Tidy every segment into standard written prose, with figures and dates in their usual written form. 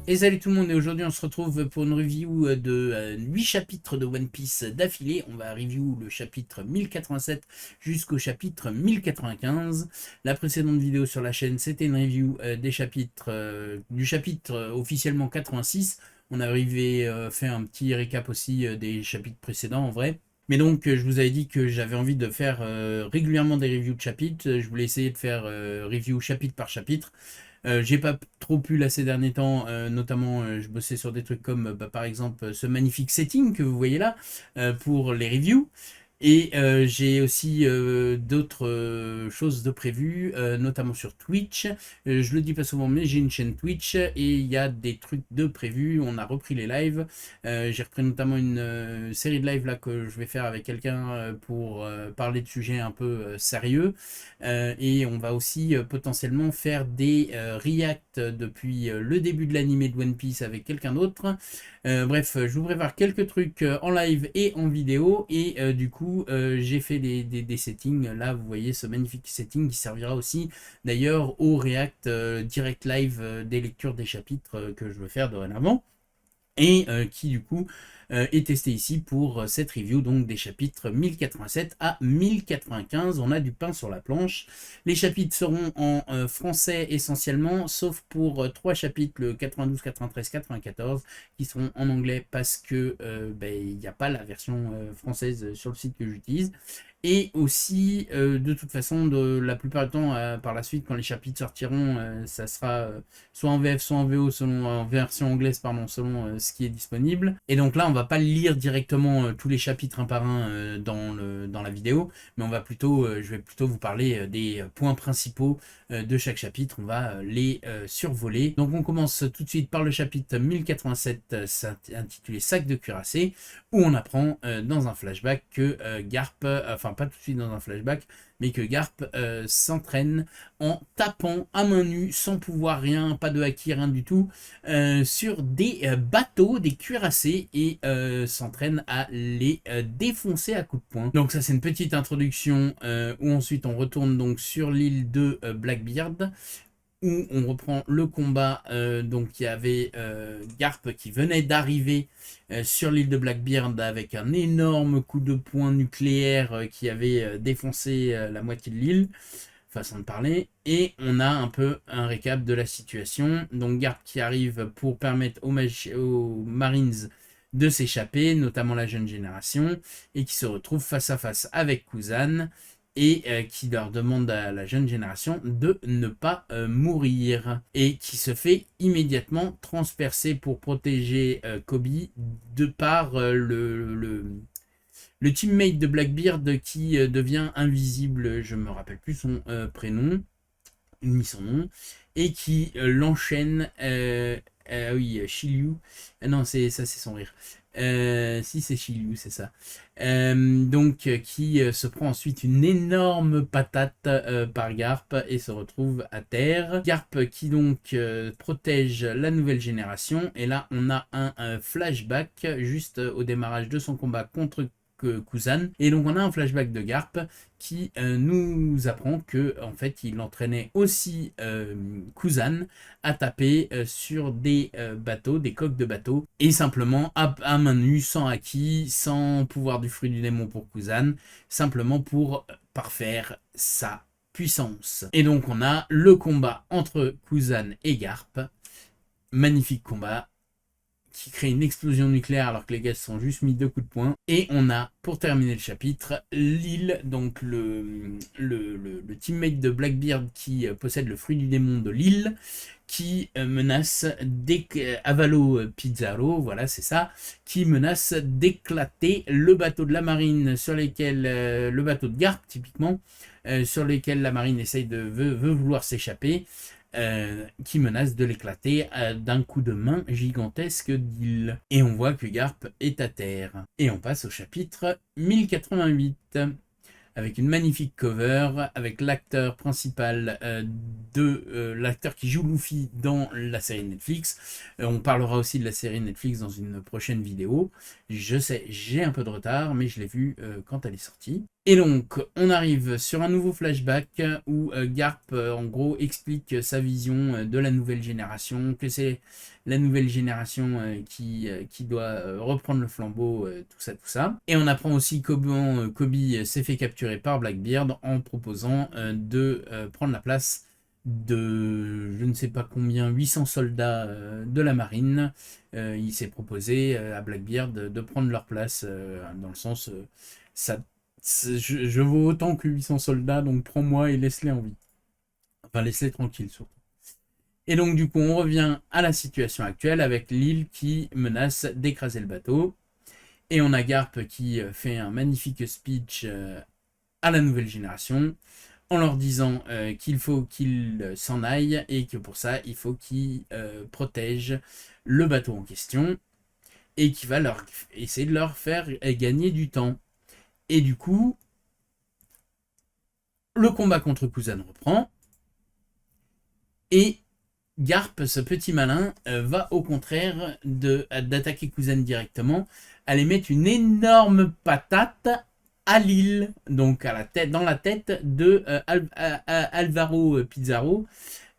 Et salut tout le monde, et aujourd'hui on se retrouve pour une review de 8 chapitres de One Piece d'affilée. On va review le chapitre 1087 jusqu'au chapitre 1095. La précédente vidéo sur la chaîne, c'était une review des chapitres, du chapitre officiellement 86. On a fait un petit récap aussi des chapitres précédents en vrai. Mais donc, je vous avais dit que j'avais envie de faire régulièrement des reviews de chapitres. Je voulais essayer de faire review chapitre par chapitre. J'ai pas trop pu là ces derniers temps, notamment je bossais sur des trucs comme par exemple ce magnifique setting que vous voyez là pour les reviews. Et j'ai aussi d'autres choses de prévues, notamment sur Twitch. Je le dis pas souvent, mais j'ai une chaîne Twitch et il y a des trucs de prévus. On a repris les lives. J'ai repris notamment une série de lives là que je vais faire avec quelqu'un pour parler de sujets un peu sérieux. Et on va aussi potentiellement faire des reacts depuis le début de l'animé de One Piece avec quelqu'un d'autre. Bref, je vous prépare quelques trucs en live et en vidéo. Et du coup, j'ai fait des settings. Là, vous voyez ce magnifique setting qui servira aussi d'ailleurs au react direct live des lectures des chapitres que je veux faire dorénavant. Et qui du coup est testé ici pour cette review donc des chapitres 1087 à 1095. On a du pain sur la planche. Les chapitres seront en français essentiellement, sauf pour trois chapitres, le 92, 93, 94, qui seront en anglais parce que il n'y a pas la version française sur le site que j'utilise. Et aussi, de toute façon, la plupart du temps, par la suite, quand les chapitres sortiront, ça sera soit en VF, soit en VO, selon, en version anglaise, pardon, selon ce qui est disponible. Et donc là, on va pas lire directement tous les chapitres un par un dans la vidéo, mais je vais plutôt vous parler des points principaux de chaque chapitre. On va les survoler. Donc on commence tout de suite par le chapitre 1087, intitulé Sac de cuirassé, où on apprend dans un flashback que Garp, enfin pas tout de suite dans un flashback, mais que Garp s'entraîne en tapant à main nue, sans pouvoir rien, pas de haki, rien du tout, sur des bateaux, des cuirassés, et s'entraîne à les défoncer à coups de poing. Donc ça c'est une petite introduction où ensuite on retourne donc sur l'île de Blackbeard, où on reprend le combat. Donc il y avait Garp qui venait d'arriver sur l'île de Blackbeard avec un énorme coup de poing nucléaire qui avait défoncé la moitié de l'île, façon de parler. Et on a un peu un récap de la situation. Donc Garp qui arrive pour permettre aux Marines de s'échapper, notamment la jeune génération, et qui se retrouve face à face avec Kuzan, et qui leur demande à la jeune génération de ne pas mourir, et qui se fait immédiatement transpercer pour protéger Kobe de par le teammate de Blackbeard qui devient invisible. Je me rappelle plus son prénom ni son nom, et qui l'enchaîne. Oui, Shiryu. Non, c'est ça, c'est son rire. Si c'est Shiryu, c'est ça. Donc, qui se prend ensuite une énorme patate par Garp et se retrouve à terre. Garp qui donc protège la nouvelle génération. Et là, on a un flashback juste au démarrage de son combat contre Kuzan. Et donc on a un flashback de Garp qui nous apprend que en fait il entraînait aussi Kuzan à taper sur des bateaux, des coques de bateaux, et simplement à main nue, sans haki, sans pouvoir du fruit du démon pour Kuzan, simplement pour parfaire sa puissance. Et donc on a le combat entre Kuzan et Garp. Magnifique combat qui crée une explosion nucléaire alors que les gars se sont juste mis deux coups de poing. Et on a, pour terminer le chapitre, Lille, donc le teammate de Blackbeard qui possède le fruit du démon de Lille, qui menace Avalo Pizarro, voilà c'est ça, qui menace d'éclater le bateau de la marine sur lesquels, le bateau de Garp typiquement, sur lesquels la marine veut vouloir s'échapper. Qui menace de l'éclater d'un coup de main gigantesque d'île. Et on voit que Garp est à terre. Et on passe au chapitre 1088, avec une magnifique cover, avec l'acteur principal l'acteur qui joue Luffy dans la série Netflix. On parlera aussi de la série Netflix dans une prochaine vidéo. Je sais, j'ai un peu de retard, mais je l'ai vue quand elle est sortie. Et donc, on arrive sur un nouveau flashback où Garp, en gros, explique sa vision de la nouvelle génération, que c'est la nouvelle génération qui doit reprendre le flambeau, tout ça, tout ça. Et on apprend aussi comment Kobe s'est fait capturer par Blackbeard en proposant de prendre la place de, je ne sais pas combien, 800 soldats de la marine. Il s'est proposé à Blackbeard de prendre leur place, dans le sens, ça je vaux autant que 800 soldats, donc prends-moi et laisse-les en vie. Enfin, laisse-les tranquilles, surtout. Et donc, du coup, on revient à la situation actuelle avec l'île qui menace d'écraser le bateau. Et on a Garp qui fait un magnifique speech à la nouvelle génération en leur disant qu'il faut qu'ils s'en aillent et que pour ça, il faut qu'ils protègent le bateau en question et qu'il va essayer de leur faire gagner du temps. Et du coup, le combat contre Kuzan reprend. Et Garp, ce petit malin, va au contraire d'attaquer Kuzan directement, aller mettre une énorme patate à l'île, donc dans la tête de Alvaro Pizarro.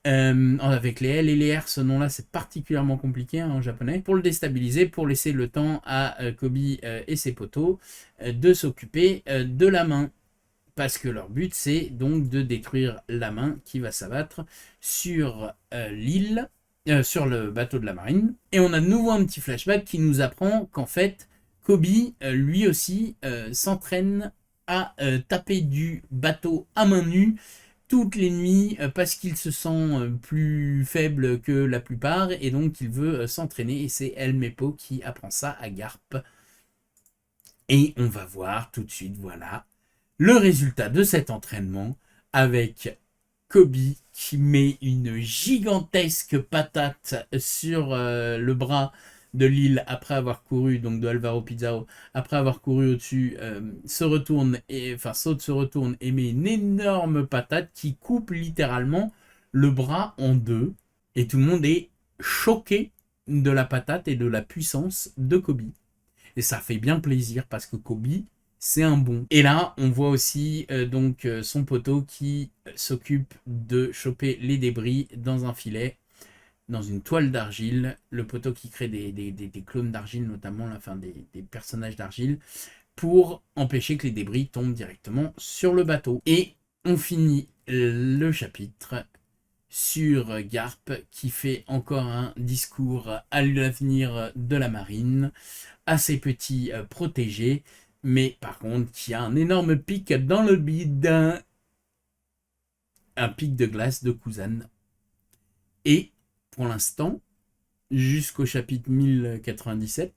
Avec les L et les R, ce nom-là, c'est particulièrement compliqué en japonais. Pour le déstabiliser, pour laisser le temps à Kobe et ses potos de s'occuper de la main. Parce que leur but, c'est donc de détruire la main qui va s'abattre sur l'île, sur le bateau de la marine. Et on a de nouveau un petit flashback qui nous apprend qu'en fait, Kobe, lui aussi, s'entraîne à taper du bateau à main nue toutes les nuits parce qu'il se sent plus faible que la plupart et donc il veut s'entraîner. Et c'est El Mepo qui apprend ça à Garp. Et on va voir tout de suite, voilà, le résultat de cet entraînement avec Kobe qui met une gigantesque patate sur le bras de l'île après avoir couru, donc de Alvaro Pizarro, après avoir couru au-dessus, saute, se retourne et met une énorme patate qui coupe littéralement le bras en deux. Et tout le monde est choqué de la patate et de la puissance de Kobe. Et ça fait bien plaisir parce que Kobe, c'est un bon. Et là, on voit aussi son poteau qui s'occupe de choper les débris dans un filet, dans une toile d'argile. Le poteau qui crée des clones d'argile, notamment, des personnages d'argile, pour empêcher que les débris tombent directement sur le bateau. Et on finit le chapitre sur Garp qui fait encore un discours à l'avenir de la marine, à ses petits protégés, mais par contre qui a un énorme pic dans le bide, un pic de glace de Kuzan. Et pour l'instant, jusqu'au chapitre 1095,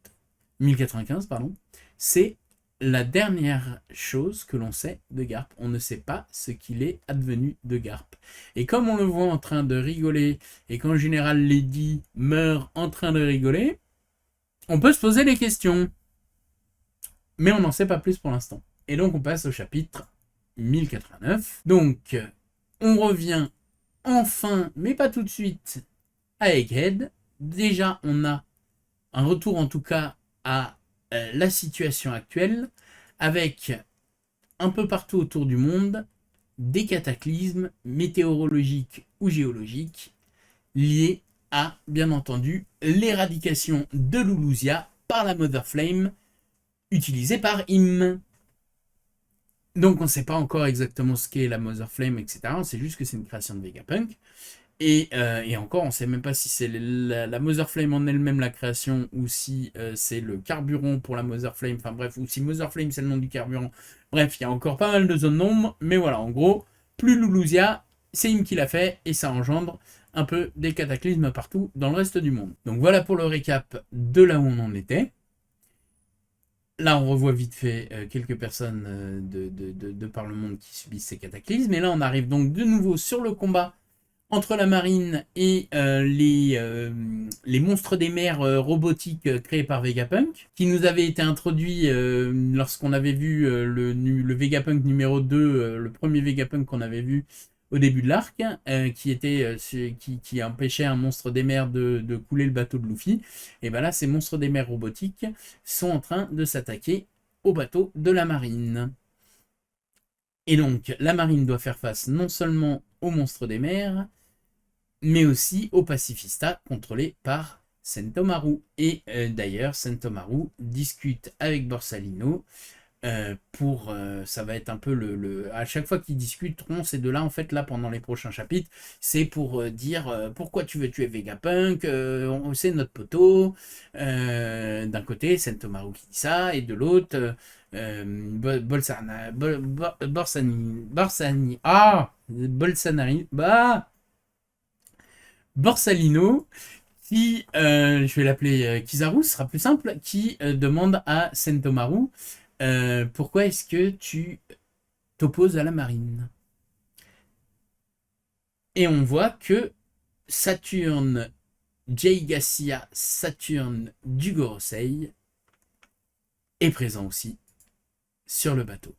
c'est la dernière chose que l'on sait de Garp. On ne sait pas ce qu'il est advenu de Garp. Et comme on le voit en train de rigoler, et qu'en général Lady meurt en train de rigoler, on peut se poser des questions. Mais on n'en sait pas plus pour l'instant. Et donc on passe au chapitre 1089. Donc on revient enfin, mais pas tout de suite, à Egghead. Déjà on a un retour en tout cas à la situation actuelle, avec un peu partout autour du monde des cataclysmes météorologiques ou géologiques liés à, bien entendu, l'éradication de Lulusia par la Mother Flame utilisée par Im. Donc on ne sait pas encore exactement ce qu'est la Mother Flame, etc. On sait juste que c'est une création de Vegapunk. Et encore, on ne sait même pas si c'est la Mother Flame en elle-même la création ou si c'est le carburant pour la Mother Flame. Enfin bref, ou si Mother Flame c'est le nom du carburant. Bref, il y a encore pas mal de zones d'ombre. Mais voilà, en gros, plus Lulusia, c'est Im qui l'a fait et ça engendre un peu des cataclysmes partout dans le reste du monde. Donc voilà pour le récap de là où on en était. Là, on revoit vite fait quelques personnes de par le monde qui subissent ces cataclysmes. Et là, on arrive donc de nouveau sur le combat entre la marine et les monstres des mers robotiques créés par Vegapunk, qui nous avait été introduit lorsqu'on avait vu le Vegapunk numéro 2, le premier Vegapunk qu'on avait vu au début de l'arc, qui empêchait un monstre des mers de couler le bateau de Luffy. Et bien là, ces monstres des mers robotiques sont en train de s'attaquer au bateau de la marine. Et donc, la marine doit faire face non seulement aux monstres des mers, mais aussi aux pacifistas contrôlés par Sentomaru. Et d'ailleurs, Sentomaru discute avec Borsalino ça va être un peu à chaque fois qu'ils discuteront ces deux-là, en fait, là, pendant les prochains chapitres, c'est pour dire pourquoi tu veux tuer Vegapunk, c'est notre poteau, d'un côté, Sentomaru qui dit ça, et de l'autre, Borsalino, qui, je vais l'appeler Kizaru, ce sera plus simple, qui demande à Sentomaru pourquoi est-ce que tu t'opposes à la marine. Et on voit que Saturne, Jeigasia, Saturne du Gorosei est présent aussi sur le bateau.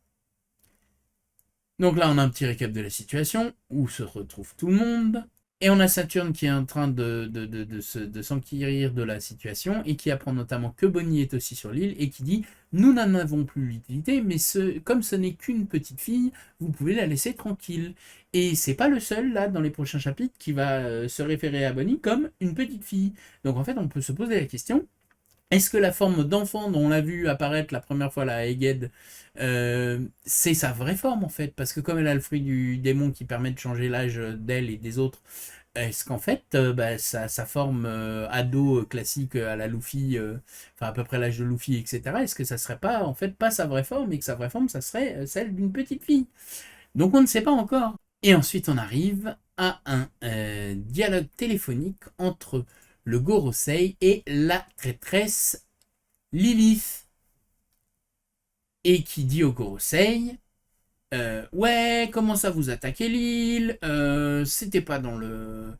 Donc là, on a un petit récap de la situation, où se retrouve tout le monde. Et on a Saturne qui est en train de s'enquérir de la situation et qui apprend notamment que Bonnie est aussi sur l'île et qui dit « Nous n'en avons plus l'utilité, mais comme ce n'est qu'une petite fille, vous pouvez la laisser tranquille. » Et c'est pas le seul, là, dans les prochains chapitres, qui va se référer à Bonnie comme une petite fille. Donc en fait, on peut se poser la question, est-ce que la forme d'enfant dont on l'a vu apparaître la première fois là, à Egghead, c'est sa vraie forme en fait? Parce que comme elle a le fruit du démon qui permet de changer l'âge d'elle et des autres, est-ce qu'en fait sa forme ado classique à la Luffy, enfin à peu près l'âge de Luffy, etc., est-ce que ça serait pas en fait pas sa vraie forme et que sa vraie forme ça serait celle d'une petite fille? Donc on ne sait pas encore. Et ensuite on arrive à un dialogue téléphonique entre le Gorosei et la traîtresse Lilith. Et qui dit au Gorosei ouais, comment ça vous attaquez l'île, c'était pas dans le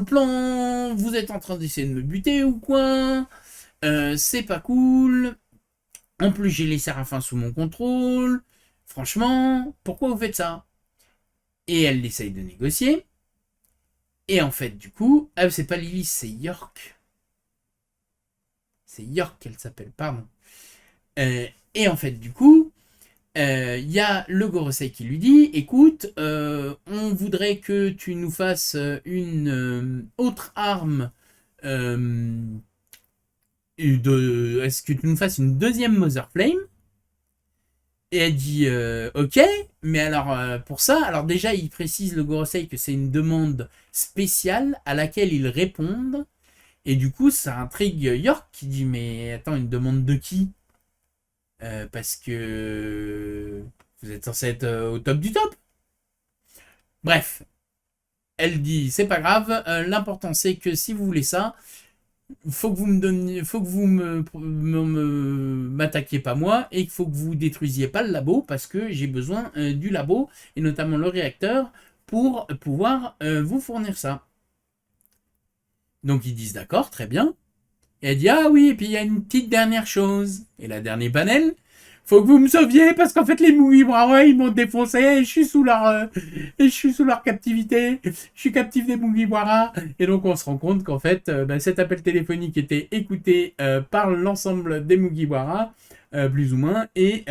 plan, vous êtes en train d'essayer de me buter ou quoi, c'est pas cool, en plus j'ai les séraphins sous mon contrôle, franchement, pourquoi vous faites ça? Et elle essaye de négocier, et en fait du coup, c'est pas Lilith, c'est York. C'est York qu'elle s'appelle, pardon. Et en fait du coup, y a le Gorosei qui lui dit écoute, on voudrait que tu nous fasses une autre arme, est-ce que tu nous fasses une deuxième Mother Flame? Et elle dit ok, mais alors pour ça, alors déjà il précise le Gorosei que c'est une demande spéciale à laquelle ils répondent, et du coup ça intrigue York qui dit mais attends, une demande de qui? Parce que vous êtes censé être au top du top. Bref, elle dit c'est pas grave, l'important c'est que si vous voulez ça, faut que vous me donniez, faut que vous m'attaquiez pas moi et qu'il faut que vous détruisiez pas le labo parce que j'ai besoin du labo et notamment le réacteur pour pouvoir vous fournir ça. Donc ils disent d'accord, très bien. Et elle dit ah oui, et puis il y a une petite dernière chose. Et la dernière panel, faut que vous me sauviez parce qu'en fait les Mugiwara ils m'ont défoncé et je suis sous leur captivité. Je suis captif des Mugiwara. Et donc on se rend compte qu'en fait cet appel téléphonique était écouté par l'ensemble des Mugiwara, plus ou moins, et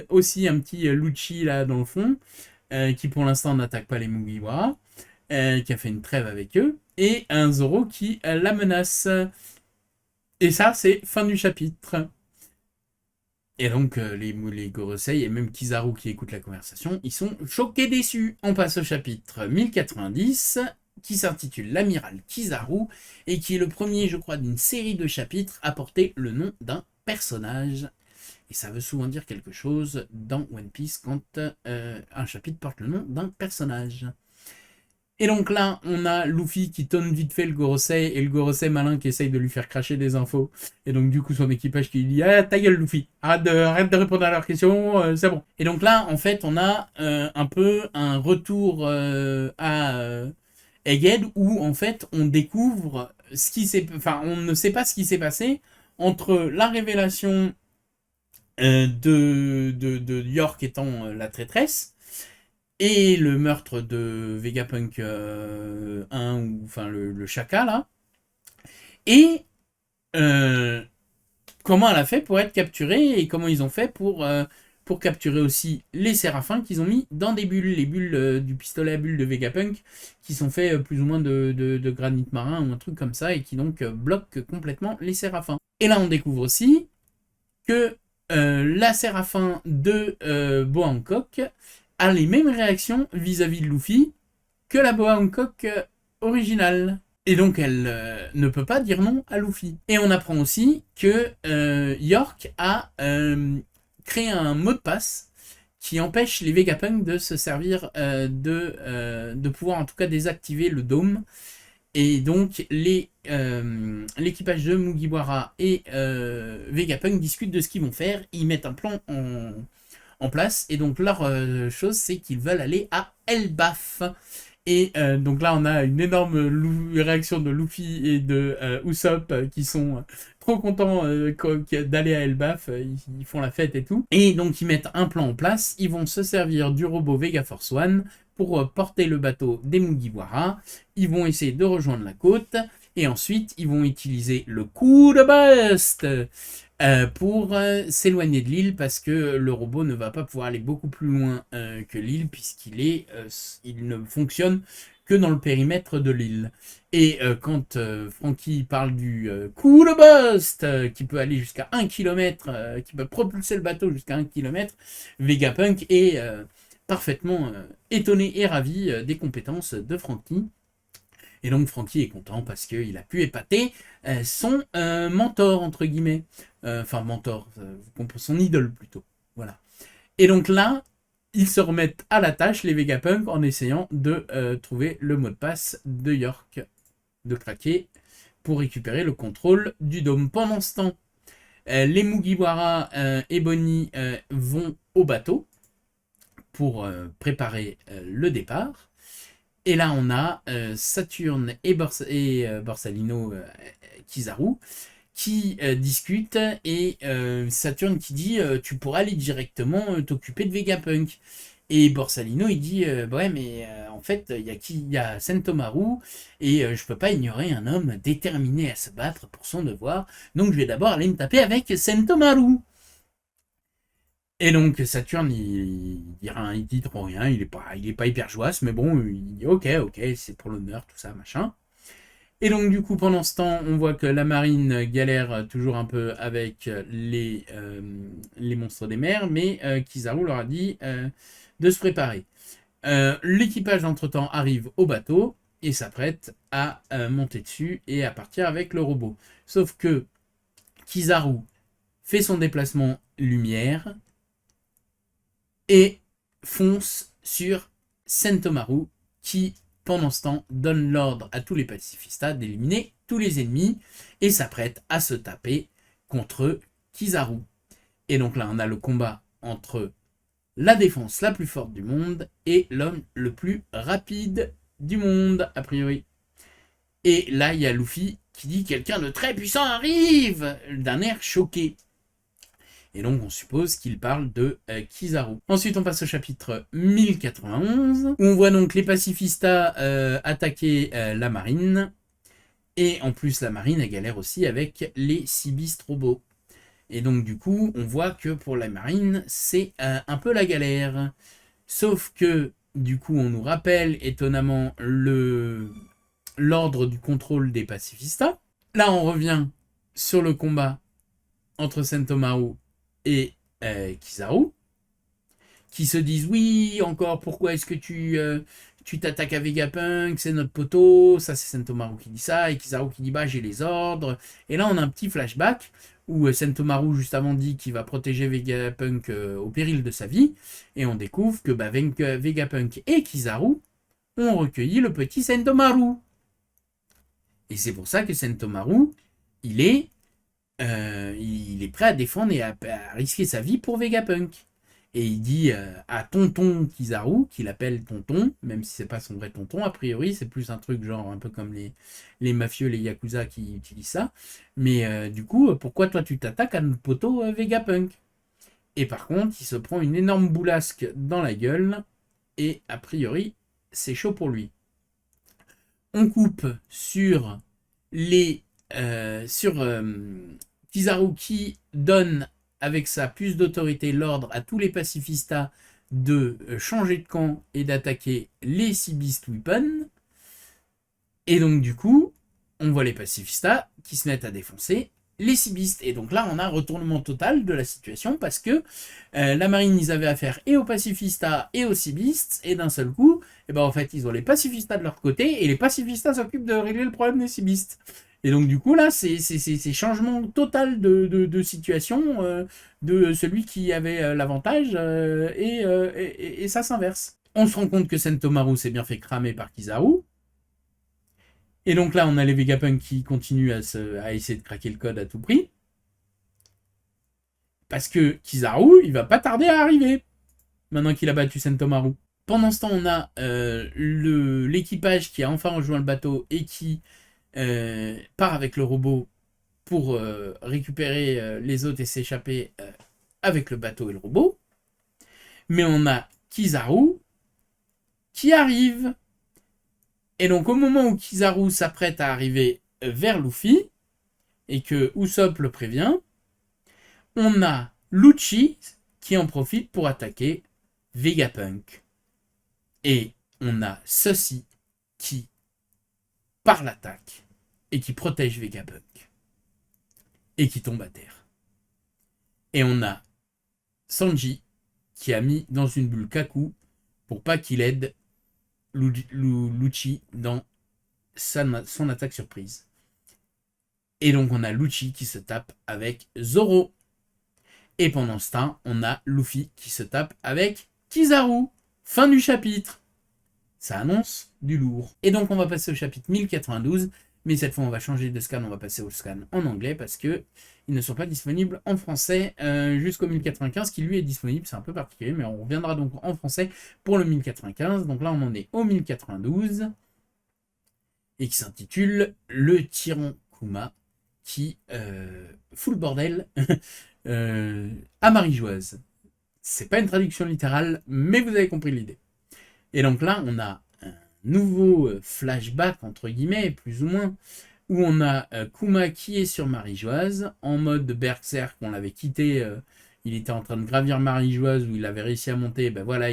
aussi un petit Lucci là dans le fond, qui pour l'instant n'attaque pas les Mugiwara, qui a fait une trêve avec eux, et un Zoro qui la menace. Et ça, c'est fin du chapitre. Et donc, les Gorosei et même Kizaru qui écoutent la conversation, ils sont choqués déçus. On passe au chapitre 1090, qui s'intitule L'amiral Kizaru, et qui est le premier, je crois, d'une série de chapitres à porter le nom d'un personnage. Et ça veut souvent dire quelque chose dans One Piece quand un chapitre porte le nom d'un personnage. Et donc là, on a Luffy qui tonne vite fait le Gorosei, et le Gorosei malin qui essaye de lui faire cracher des infos. Et donc du coup, son équipage qui lui dit « Ah, ta gueule Luffy, arrête de répondre à leurs questions, c'est bon. » Et donc là, en fait, on a un peu un retour à Egghead, où en fait, on découvre ce qui s'est... Enfin, on ne sait pas ce qui s'est passé entre la révélation de York étant la traîtresse, et le meurtre de Vegapunk 1, ou enfin le Shaka là, et comment elle a fait pour être capturée et comment ils ont fait pour pour capturer aussi les séraphins qu'ils ont mis dans des bulles, les bulles du pistolet à bulles de Vegapunk, qui sont faits plus ou moins de granit marin ou un truc comme ça, et qui donc bloquent complètement les séraphins. Et là on découvre aussi que la séraphin de Boa Hancock a les mêmes réactions vis-à-vis de Luffy que la Boa Hancock originale. Et donc elle ne peut pas dire non à Luffy. Et on apprend aussi que York a créé un mot de passe qui empêche les Vegapunk de se servir de pouvoir en tout cas désactiver le dôme. Et donc l'équipage de Mugiwara et Vegapunk discutent de ce qu'ils vont faire. Ils mettent un plan en place. Et donc leur chose, c'est qu'ils veulent aller à Elbaf. Et donc là, on a une énorme réaction de Luffy et de Usopp qui sont trop contents d'aller à Elbaf. Ils font la fête et tout. Et donc, ils mettent un plan en place. Ils vont se servir du robot Vega Force One pour porter le bateau des Mugiwara. Ils vont essayer de rejoindre la côte. Et ensuite, ils vont utiliser le coup de burst pour s'éloigner de l'île, parce que le robot ne va pas pouvoir aller beaucoup plus loin que l'île, puisqu'il il ne fonctionne que dans le périmètre de l'île. Et quand Franky parle du coup de burst, qui peut aller jusqu'à 1 km, qui peut propulser le bateau jusqu'à 1 km, Vegapunk est parfaitement étonné et ravi des compétences de Franky. Et donc Franky est content parce qu'il a pu épater son mentor, entre guillemets. Enfin, mentor, son idole plutôt. Voilà. Et donc là, ils se remettent à la tâche, les Vegapunk, en essayant de trouver le mot de passe de York, de craquer pour récupérer le contrôle du dôme. Pendant ce temps, les Mugiwara et Bonnie vont au bateau pour préparer le départ. Et là, on a Saturne et Borsalino Kizaru qui discutent, et Saturne qui dit tu pourras aller directement t'occuper de Vegapunk. Et Borsalino il dit ouais, mais en fait il y a Sentomaru, et je peux pas ignorer un homme déterminé à se battre pour son devoir, donc je vais d'abord aller me taper avec Sentomaru. Et donc Saturne il dit trop rien, il est pas hyper joyeux, mais bon, il dit ok, c'est pour l'honneur, tout ça, machin. Et donc du coup pendant ce temps, on voit que la marine galère toujours un peu avec les monstres des mers, mais Kizaru leur a dit de se préparer. L'équipage entre-temps arrive au bateau et s'apprête à monter dessus et à partir avec le robot. Sauf que Kizaru fait son déplacement lumière et fonce sur Sentomaru, qui, pendant ce temps, donne l'ordre à tous les pacifistas d'éliminer tous les ennemis et s'apprête à se taper contre Kizaru. Et donc là, on a le combat entre la défense la plus forte du monde et l'homme le plus rapide du monde, a priori. Et là, il y a Luffy qui dit « Quelqu'un de très puissant arrive !» d'un air choqué. Et donc on suppose qu'il parle de Kizaru. Ensuite on passe au chapitre 1091, où on voit donc les pacifistas attaquer la marine. Et en plus la marine elle galère aussi avec les Sea robots. Et donc du coup on voit que pour la marine c'est un peu la galère. Sauf que du coup on nous rappelle étonnamment l'ordre du contrôle des pacifistas. Là on revient sur le combat entre Sentomaru et Kizaru, qui se disent oui, encore pourquoi est-ce que tu t'attaques à Vegapunk, c'est notre poteau, ça c'est Sentomaru qui dit ça, et Kizaru qui dit bah j'ai les ordres. Et là on a un petit flashback où Sentomaru juste avant dit qu'il va protéger Vegapunk au péril de sa vie, et on découvre que Vegapunk et Kizaru ont recueilli le petit Sentomaru. Et c'est pour ça que Sentomaru, il est prêt à défendre et à risquer sa vie pour Vegapunk. Et il dit à tonton Kizaru, qu'il appelle tonton, même si c'est pas son vrai tonton, a priori, c'est plus un truc genre un peu comme les mafieux, les yakuza qui utilisent ça. Mais du coup, pourquoi toi tu t'attaques à notre poteau Vegapunk? Et par contre, il se prend une énorme boulasque dans la gueule, et a priori, c'est chaud pour lui. On coupe sur Kizaru qui donne avec ça plus d'autorité l'ordre à tous les pacifistas de changer de camp et d'attaquer les Sea Beast Weapons. Et donc du coup, on voit les pacifistas qui se mettent à défoncer les Sea Beast. Et donc là, on a un retournement total de la situation parce que la marine, ils avaient affaire et aux pacifistas et aux Sea Beasts, et d'un seul coup, et ben en fait, ils ont les pacifistas de leur côté et les pacifistas s'occupent de régler le problème des Sea Beasts. Et donc du coup là, c'est changement total de situation de celui qui avait l'avantage et ça s'inverse. On se rend compte que Sentomaru s'est bien fait cramer par Kizaru. Et donc là, on a les Vegapunk qui continuent à essayer de craquer le code à tout prix. Parce que Kizaru, il va pas tarder à arriver. Maintenant qu'il a battu Sentomaru. Pendant ce temps, on a l'équipage qui a enfin rejoint le bateau et qui part avec le robot pour récupérer les autres et s'échapper avec le bateau et le robot. Mais on a Kizaru qui arrive. Et donc au moment où Kizaru s'apprête à arriver vers Luffy, et que Usopp le prévient, on a Lucci qui en profite pour attaquer Vegapunk. Et on a Sussy qui part l'attaque et qui protège Vegapunk. Et qui tombe à terre. Et on a Sanji qui a mis dans une bulle Kaku pour pas qu'il aide Lucci dans son attaque surprise. Et donc on a Lucci qui se tape avec Zoro. Et pendant ce temps, on a Luffy qui se tape avec Kizaru. Fin du chapitre. Ça annonce du lourd. Et donc on va passer au chapitre 1092. Mais cette fois on va changer de scan, on va passer au scan en anglais parce que ils ne sont pas disponibles en français jusqu'au 1095 qui lui est disponible, c'est un peu particulier, mais on reviendra donc en français pour le 1095. Donc là on en est au 1092 et qui s'intitule Le tyran Kuma qui fout le bordel à Marie-Joise. C'est pas une traduction littérale, mais vous avez compris l'idée. Et donc là, on a un nouveau flashback, entre guillemets, plus ou moins, où on a Kuma qui est sur Marie-Joise, en mode berserk, on l'avait quitté, il était en train de gravir Marie-Joise, où il avait réussi à monter, ben voilà,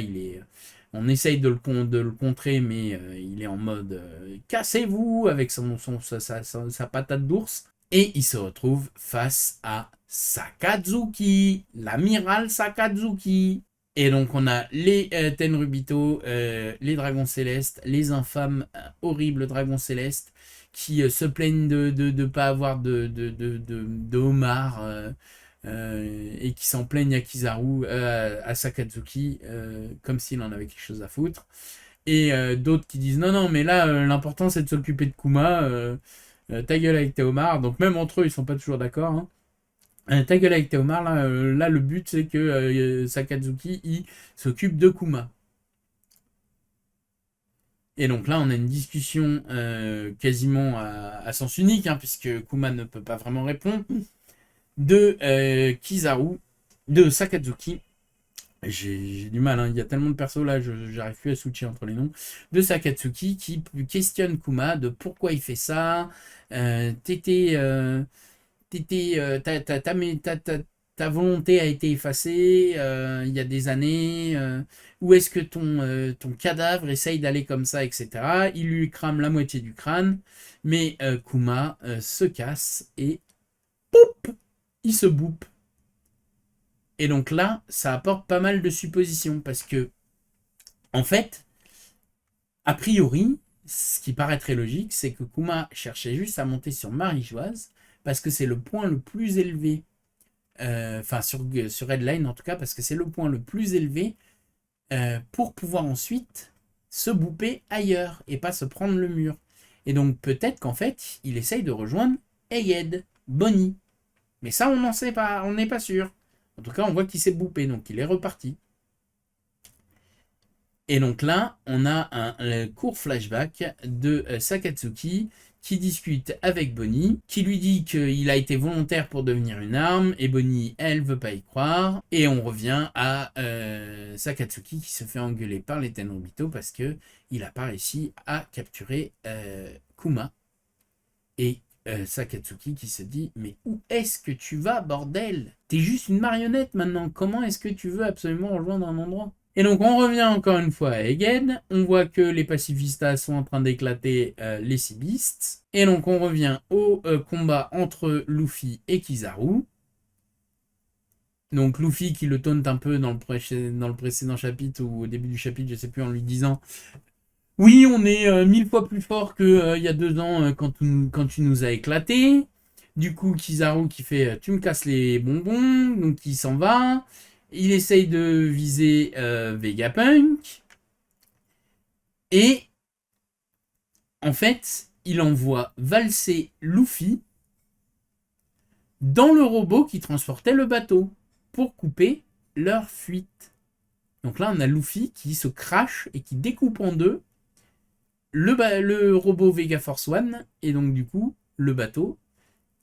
on essaye de le contrer, mais il est en mode cassez-vous avec sa patate d'ours. Et il se retrouve face à Sakazuki, l'amiral Sakazuki. Et donc on a les Tenryubito, les dragons célestes, les infâmes, horribles dragons célestes, qui se plaignent de ne pas avoir de homard, et qui s'en plaignent à Kizaru, à Sakazuki, comme s'il en avait quelque chose à foutre. Et d'autres qui disent non, non, mais là, l'important c'est de s'occuper de Kuma, ta gueule avec tes homards. Donc même entre eux, ils sont pas toujours d'accord. Hein. Ta gueule avec tes homards, là, le but c'est que Sakazuki il s'occupe de Kuma. Et donc là, on a une discussion quasiment à sens unique, hein, puisque Kuma ne peut pas vraiment répondre, de Kizaru, de Sakazuki. J'ai du mal, hein. Il y a tellement de persos là, j'arrive plus à switcher entre les noms. De Sakazuki qui questionne Kuma de pourquoi il fait ça. Ta volonté a été effacée il y a des années. Où est-ce que ton cadavre essaye d'aller comme ça, etc. Il lui crame la moitié du crâne, mais Kuma se casse et poup, il se boupe. Et donc là, ça apporte pas mal de suppositions parce que, en fait, a priori, ce qui paraît très logique, c'est que Kuma cherchait juste à monter sur Marie-Joise parce que c'est le point le plus élevé, enfin sur Redline en tout cas, parce que c'est le point le plus élevé pour pouvoir ensuite se bouper ailleurs et pas se prendre le mur. Et donc peut-être qu'en fait, il essaye de rejoindre Egghead, Bonnie. Mais ça, on n'en sait pas, on n'est pas sûr. En tout cas, on voit qu'il s'est boupé, donc il est reparti. Et donc là, on a un court flashback de Sakazuki qui discute avec Bonnie, qui lui dit qu'il a été volontaire pour devenir une arme, et Bonnie, elle, veut pas y croire. Et on revient à Sakazuki qui se fait engueuler par les Tenryubito parce qu'il n'a pas réussi à capturer Kuma. Et Sakatsuki qui se dit, mais où est-ce que tu vas, bordel? T'es juste une marionnette maintenant, comment est-ce que tu veux absolument rejoindre un endroit? Et donc on revient encore une fois à Egen, on voit que les pacifistas sont en train d'éclater les Sea Beasts, et donc on revient au combat entre Luffy et Kizaru. Donc Luffy qui le taunte un peu dans le précédent chapitre, ou au début du chapitre, je sais plus, en lui disant oui, on est 1000 fois plus fort que il y a 2 ans quand tu nous as éclaté. Du coup, Kizaru qui fait tu me casses les bonbons, donc il s'en va. Il essaye de viser Vegapunk. Et en fait, il envoie valser Luffy dans le robot qui transportait le bateau pour couper leur fuite. Donc là, on a Luffy qui se crache et qui découpe en deux le robot Vega Force One, et donc du coup, le bateau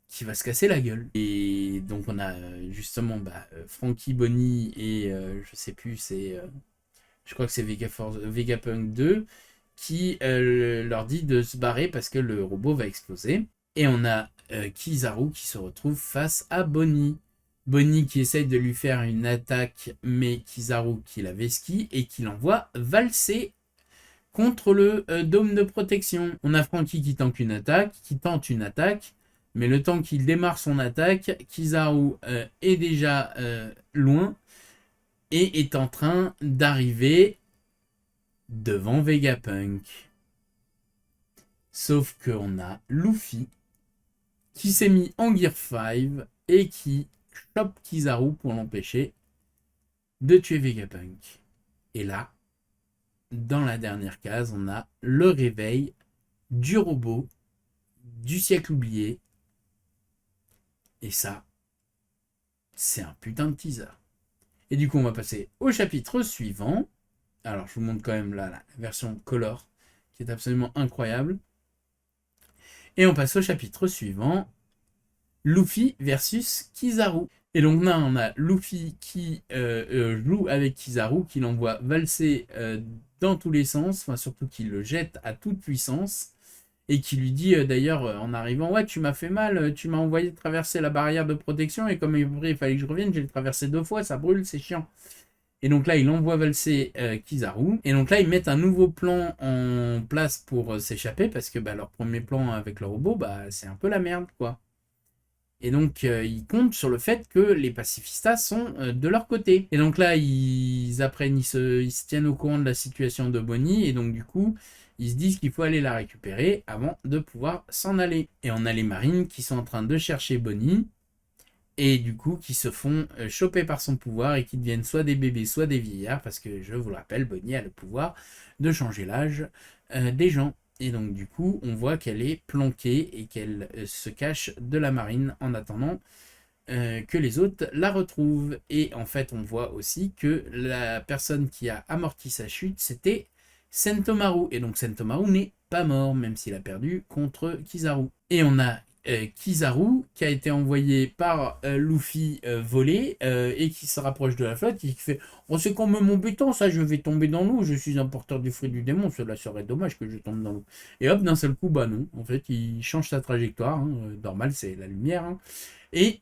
qui va se casser la gueule. Et donc on a justement Franky, Bonnie et je sais plus, je crois que c'est Vegapunk 2 qui leur dit de se barrer parce que le robot va exploser. Et on a Kizaru qui se retrouve face à Bonnie. Bonnie qui essaye de lui faire une attaque, mais Kizaru qui la vesquille et qui l'envoie valser contre le dôme de protection. On a Franky qui tente une attaque, mais le temps qu'il démarre son attaque, Kizaru est déjà loin et est en train d'arriver devant Vegapunk. Sauf qu'on a Luffy qui s'est mis en Gear 5 et qui chope Kizaru pour l'empêcher de tuer Vegapunk. Et là, dans la dernière case, on a le réveil du robot du siècle oublié. Et ça, c'est un putain de teaser. Et du coup, on va passer au chapitre suivant. Alors, je vous montre quand même là la version color, qui est absolument incroyable. Et on passe au chapitre suivant. Luffy versus Kizaru. Et donc là, on a Luffy qui joue avec Kizaru, qui l'envoie valser dans tous les sens, enfin surtout qui le jette à toute puissance, et qui lui dit d'ailleurs en arrivant, ouais, tu m'as fait mal, tu m'as envoyé traverser la barrière de protection, et comme il fallait que je revienne, j'ai traversé 2 fois, ça brûle, c'est chiant. Et donc là, il envoie valser Kizaru. Et donc là, ils mettent un nouveau plan en place pour s'échapper, parce que leur premier plan avec le robot, c'est un peu la merde, quoi. Et donc, ils comptent sur le fait que les pacifistas sont de leur côté. Et donc là, ils apprennent, ils se tiennent au courant de la situation de Bonnie. Et donc, du coup, ils se disent qu'il faut aller la récupérer avant de pouvoir s'en aller. Et on a les marines qui sont en train de chercher Bonnie. Et du coup, qui se font choper par son pouvoir et qui deviennent soit des bébés, soit des vieillards. Parce que, je vous le rappelle, Bonnie a le pouvoir de changer l'âge des gens. Et donc du coup, on voit qu'elle est planquée et qu'elle se cache de la marine en attendant que les autres la retrouvent. Et en fait, on voit aussi que la personne qui a amorti sa chute, c'était Sentomaru. Et donc Sentomaru n'est pas mort, même s'il a perdu contre Kizaru. Et on a Kizaru qui a été envoyé par Luffy volé et qui se rapproche de la flotte et qui fait on sait qu'on me mon béton, ça je vais tomber dans l'eau, je suis un porteur du fruit du démon, cela serait dommage que je tombe dans l'eau. Et hop, d'un seul coup, non, en fait il change sa trajectoire, normal c'est la lumière, et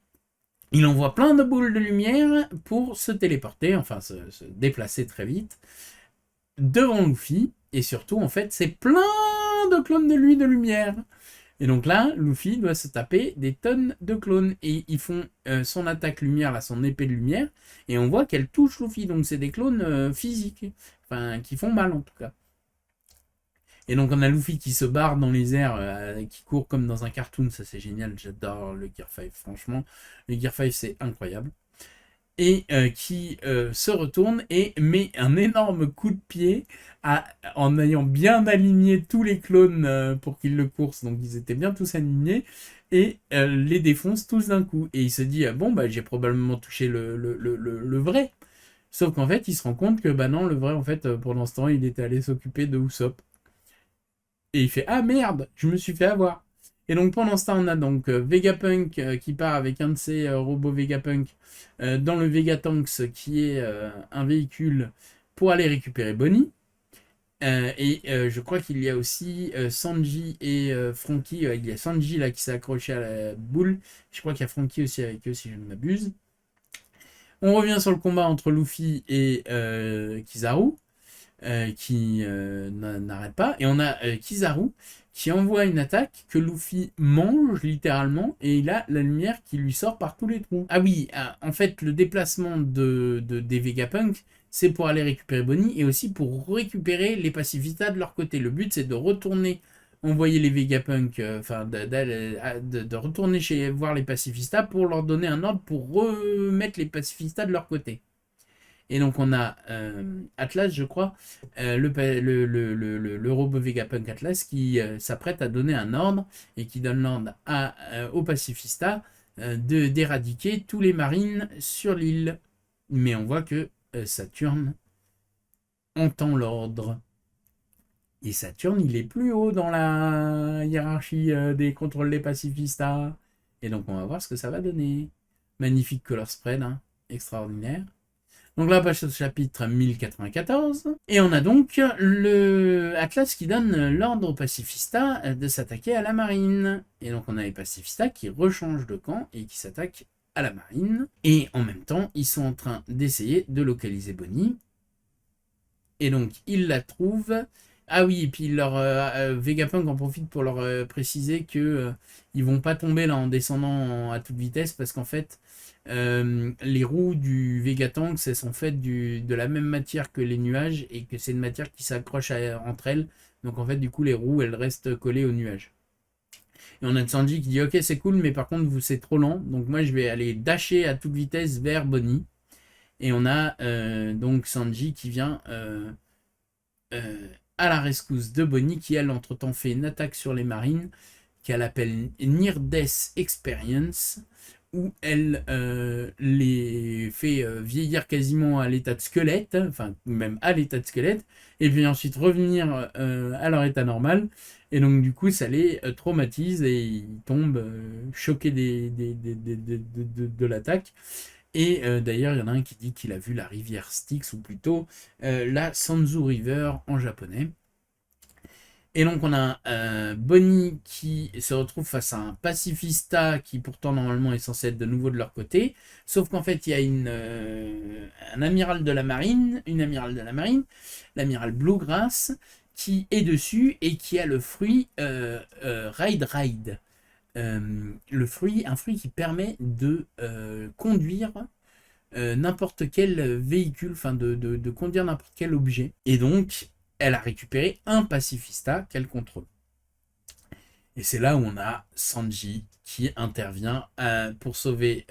il envoie plein de boules de lumière pour se téléporter, enfin se déplacer très vite devant Luffy, et surtout en fait c'est plein de clones de lui de lumière. Et donc là, Luffy doit se taper des tonnes de clones. Et ils font son attaque lumière, là, son épée de lumière. Et on voit qu'elle touche Luffy. Donc c'est des clones physiques. Enfin, qui font mal en tout cas. Et donc on a Luffy qui se barre dans les airs, qui court comme dans un cartoon. Ça c'est génial. J'adore le Gear 5. Franchement, le Gear 5 c'est incroyable. Et qui se retourne et met un énorme coup de pied en ayant bien aligné tous les clones pour qu'ils le coursent, donc ils étaient bien tous alignés, et les défonce tous d'un coup. Et il se dit, bon, j'ai probablement touché le vrai. Sauf qu'en fait, il se rend compte que, non, le vrai, en fait, pour l'instant, il était allé s'occuper de Usopp. Et il fait, ah merde, je me suis fait avoir. Et donc pendant ce temps, on a donc Vegapunk qui part avec un de ses robots Vegapunk dans le Vegatanks qui est un véhicule pour aller récupérer Bonnie. Je crois qu'il y a aussi Sanji et Franky. Il y a Sanji là qui s'est accroché à la boule. Je crois qu'il y a Franky aussi avec eux si je ne m'abuse. On revient sur le combat entre Luffy et Kizaru. Qui n'arrête pas. Et on a Kizaru qui envoie une attaque que Luffy mange littéralement et il a la lumière qui lui sort par tous les trous. Ah oui, en fait le déplacement des Vegapunk c'est pour aller récupérer Bonnie et aussi pour récupérer les pacifistas de leur côté. Le but c'est de retourner envoyer les Vegapunk, de retourner voir les pacifistas pour leur donner un ordre pour remettre les pacifistas de leur côté. Et donc on a Atlas, je crois, le robot Vegapunk Atlas qui s'apprête à donner un ordre et qui donne l'ordre aux pacifistas d'éradiquer tous les marines sur l'île. Mais on voit que Saturne entend l'ordre. Et Saturne, il est plus haut dans la hiérarchie des contrôles des pacifistas. Et donc on va voir ce que ça va donner. Magnifique color spread, hein, extraordinaire. Donc là, page chapitre 1094. Et on a donc le Atlas qui donne l'ordre aux pacifistas de s'attaquer à la marine. Et donc on a les pacifistas qui rechangent de camp et qui s'attaquent à la marine. Et en même temps, ils sont en train d'essayer de localiser Bonnie. Et donc, ils la trouvent. Ah oui, et puis leur Vegapunk en profite pour leur préciser que ils vont pas tomber là en descendant à toute vitesse parce qu'en fait les roues du Vegatank sont faites de la même matière que les nuages et que c'est une matière qui s'accroche entre elles. Donc en fait du coup les roues elles restent collées aux nuages. Et on a Sanji qui dit ok c'est cool mais par contre vous c'est trop lent donc moi je vais aller dasher à toute vitesse vers Bonnie. Et on a donc Sanji qui vient à la rescousse de Bonnie qui elle entre-temps fait une attaque sur les marines qu'elle appelle Near Death Experience où elle les fait vieillir quasiment à l'état de squelette, enfin même à l'état de squelette, et puis ensuite revenir à leur état normal. Et donc du coup ça les traumatise et ils tombent choqués de l'attaque. Et d'ailleurs, il y en a un qui dit qu'il a vu la rivière Styx, ou plutôt la Sanzu River en japonais. Et donc on a Bonnie qui se retrouve face à un pacifista qui pourtant normalement est censé être de nouveau de leur côté. Sauf qu'en fait il y a un amiral de la marine, l'amiral Bluegrass, qui est dessus et qui a le fruit Ride. Un fruit qui permet de conduire n'importe quel véhicule, enfin de conduire n'importe quel objet. Et donc, elle a récupéré un pacifista qu'elle contrôle. Et c'est là où on a Sanji qui intervient pour sauver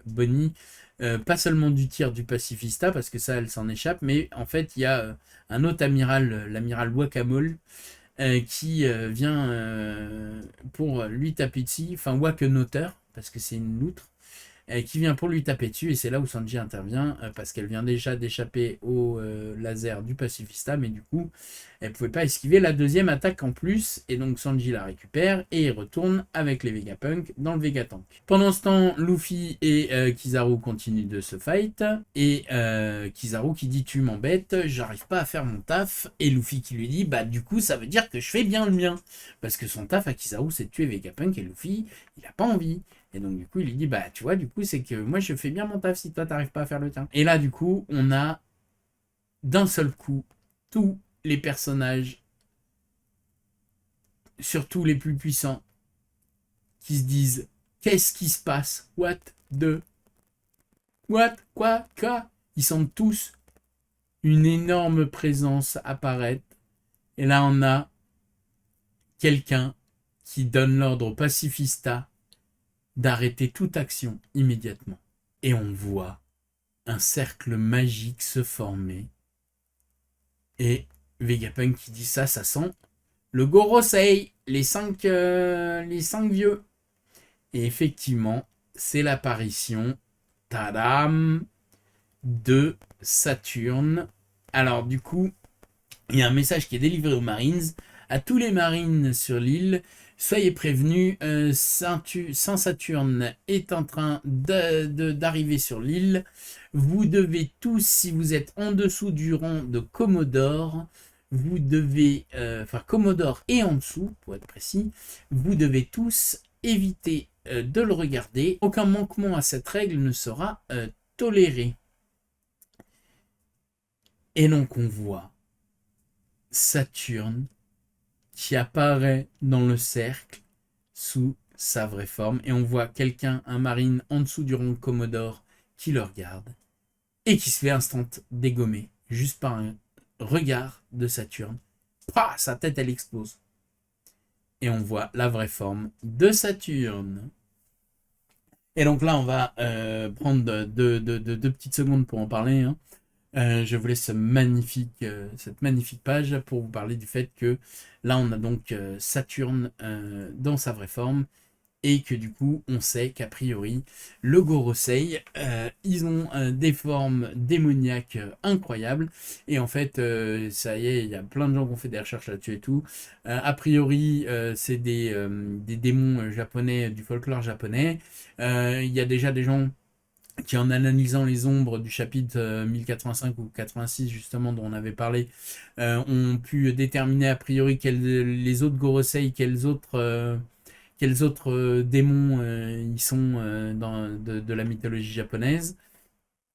Bonnie, pas seulement du tir du pacifista, parce que ça, elle s'en échappe, mais en fait, il y a un autre amiral, l'amiral Wakamole, qui vient pour lui taper dessus, enfin Wakenoter, parce que c'est une loutre, qui vient pour lui taper dessus, et c'est là où Sanji intervient, parce qu'elle vient déjà d'échapper au laser du pacifista, mais du coup, elle pouvait pas esquiver la deuxième attaque en plus, et donc Sanji la récupère, et il retourne avec les Vegapunk dans le Vegatank. Pendant ce temps, Luffy et Kizaru continuent de se fight, et Kizaru qui dit « tu m'embêtes, j'arrive pas à faire mon taf », et Luffy qui lui dit « bah du coup, ça veut dire que je fais bien le mien », parce que son taf à Kizaru, c'est de tuer Vegapunk, et Luffy, il a pas envie. Et donc du coup il lui dit bah tu vois du coup c'est que moi je fais bien mon taf si toi t'arrives pas à faire le tien. Et là du coup on a d'un seul coup tous les personnages, surtout les plus puissants, qui se disent qu'est-ce qui se passe, quoi, ils sentent tous une énorme présence apparaître. Et là on a quelqu'un qui donne l'ordre au pacifista d'arrêter toute action immédiatement. Et on voit un cercle magique se former. Et Vegapunk qui dit ça sent le Gorosei, les cinq vieux. Et effectivement, c'est l'apparition, tadam, de Saturne. Alors du coup, il y a un message qui est délivré aux Marines, à tous les Marines sur l'île. Soyez prévenus, Saint Saturne est en train d'arriver sur l'île. Vous devez tous, si vous êtes en dessous du rang de Commodore, vous devez, enfin Commodore et en dessous, pour être précis, vous devez tous éviter de le regarder. Aucun manquement à cette règle ne sera toléré. Et donc on voit Saturne qui apparaît dans le cercle sous sa vraie forme. Et on voit quelqu'un, un marine, en dessous du rond de Commodore qui le regarde et qui se fait instant dégommer juste par un regard de Saturne. Pah, sa tête, elle explose. Et on voit la vraie forme de Saturne. Et donc là, on va prendre deux petites secondes pour en parler. Hein. Je vous laisse cette magnifique page pour vous parler du fait que là, on a donc Saturne dans sa vraie forme. Et que du coup, on sait qu'a priori, le Gorosei, ils ont des formes démoniaques incroyables. Et en fait, ça y est, il y a plein de gens qui ont fait des recherches là-dessus et tout. A priori, c'est des démons japonais, du folklore japonais. Il y a déjà des gens qui, en analysant les ombres du chapitre 1085 ou 86, justement, dont on avait parlé, ont pu déterminer a priori les autres Gorosei, quels autres démons ils sont de la mythologie japonaise.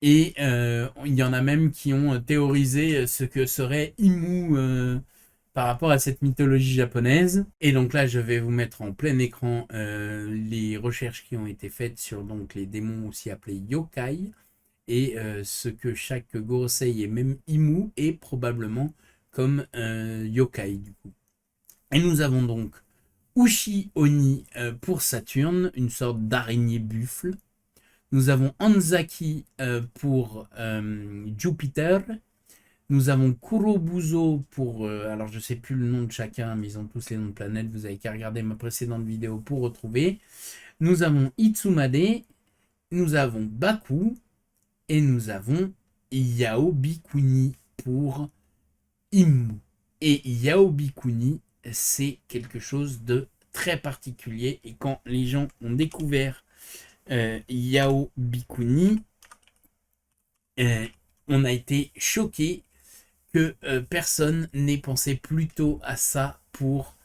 Et il y en a même qui ont théorisé ce que serait Imu par rapport à cette mythologie japonaise. Et donc là, je vais vous mettre en plein écran les recherches qui ont été faites sur donc, les démons aussi appelés yokai. Et ce que chaque Gorosei et même Imu est probablement comme yokai du coup. Et nous avons donc Ushi Oni pour Saturne, une sorte d'araignée buffle. Nous avons Anzaki pour Jupiter. Nous avons Kurobuzo pour... alors je ne sais plus le nom de chacun, mais ils ont tous les noms de planètes. Vous avez qu'à regarder ma précédente vidéo pour retrouver. Nous avons Itsumade. Nous avons Baku. Et nous avons Yaobikuni pour Immu. Et Yaobikuni, c'est quelque chose de très particulier. Et quand les gens ont découvert Yaobikuni, on a été choqué que personne n'ait pensé plus tôt à ça pour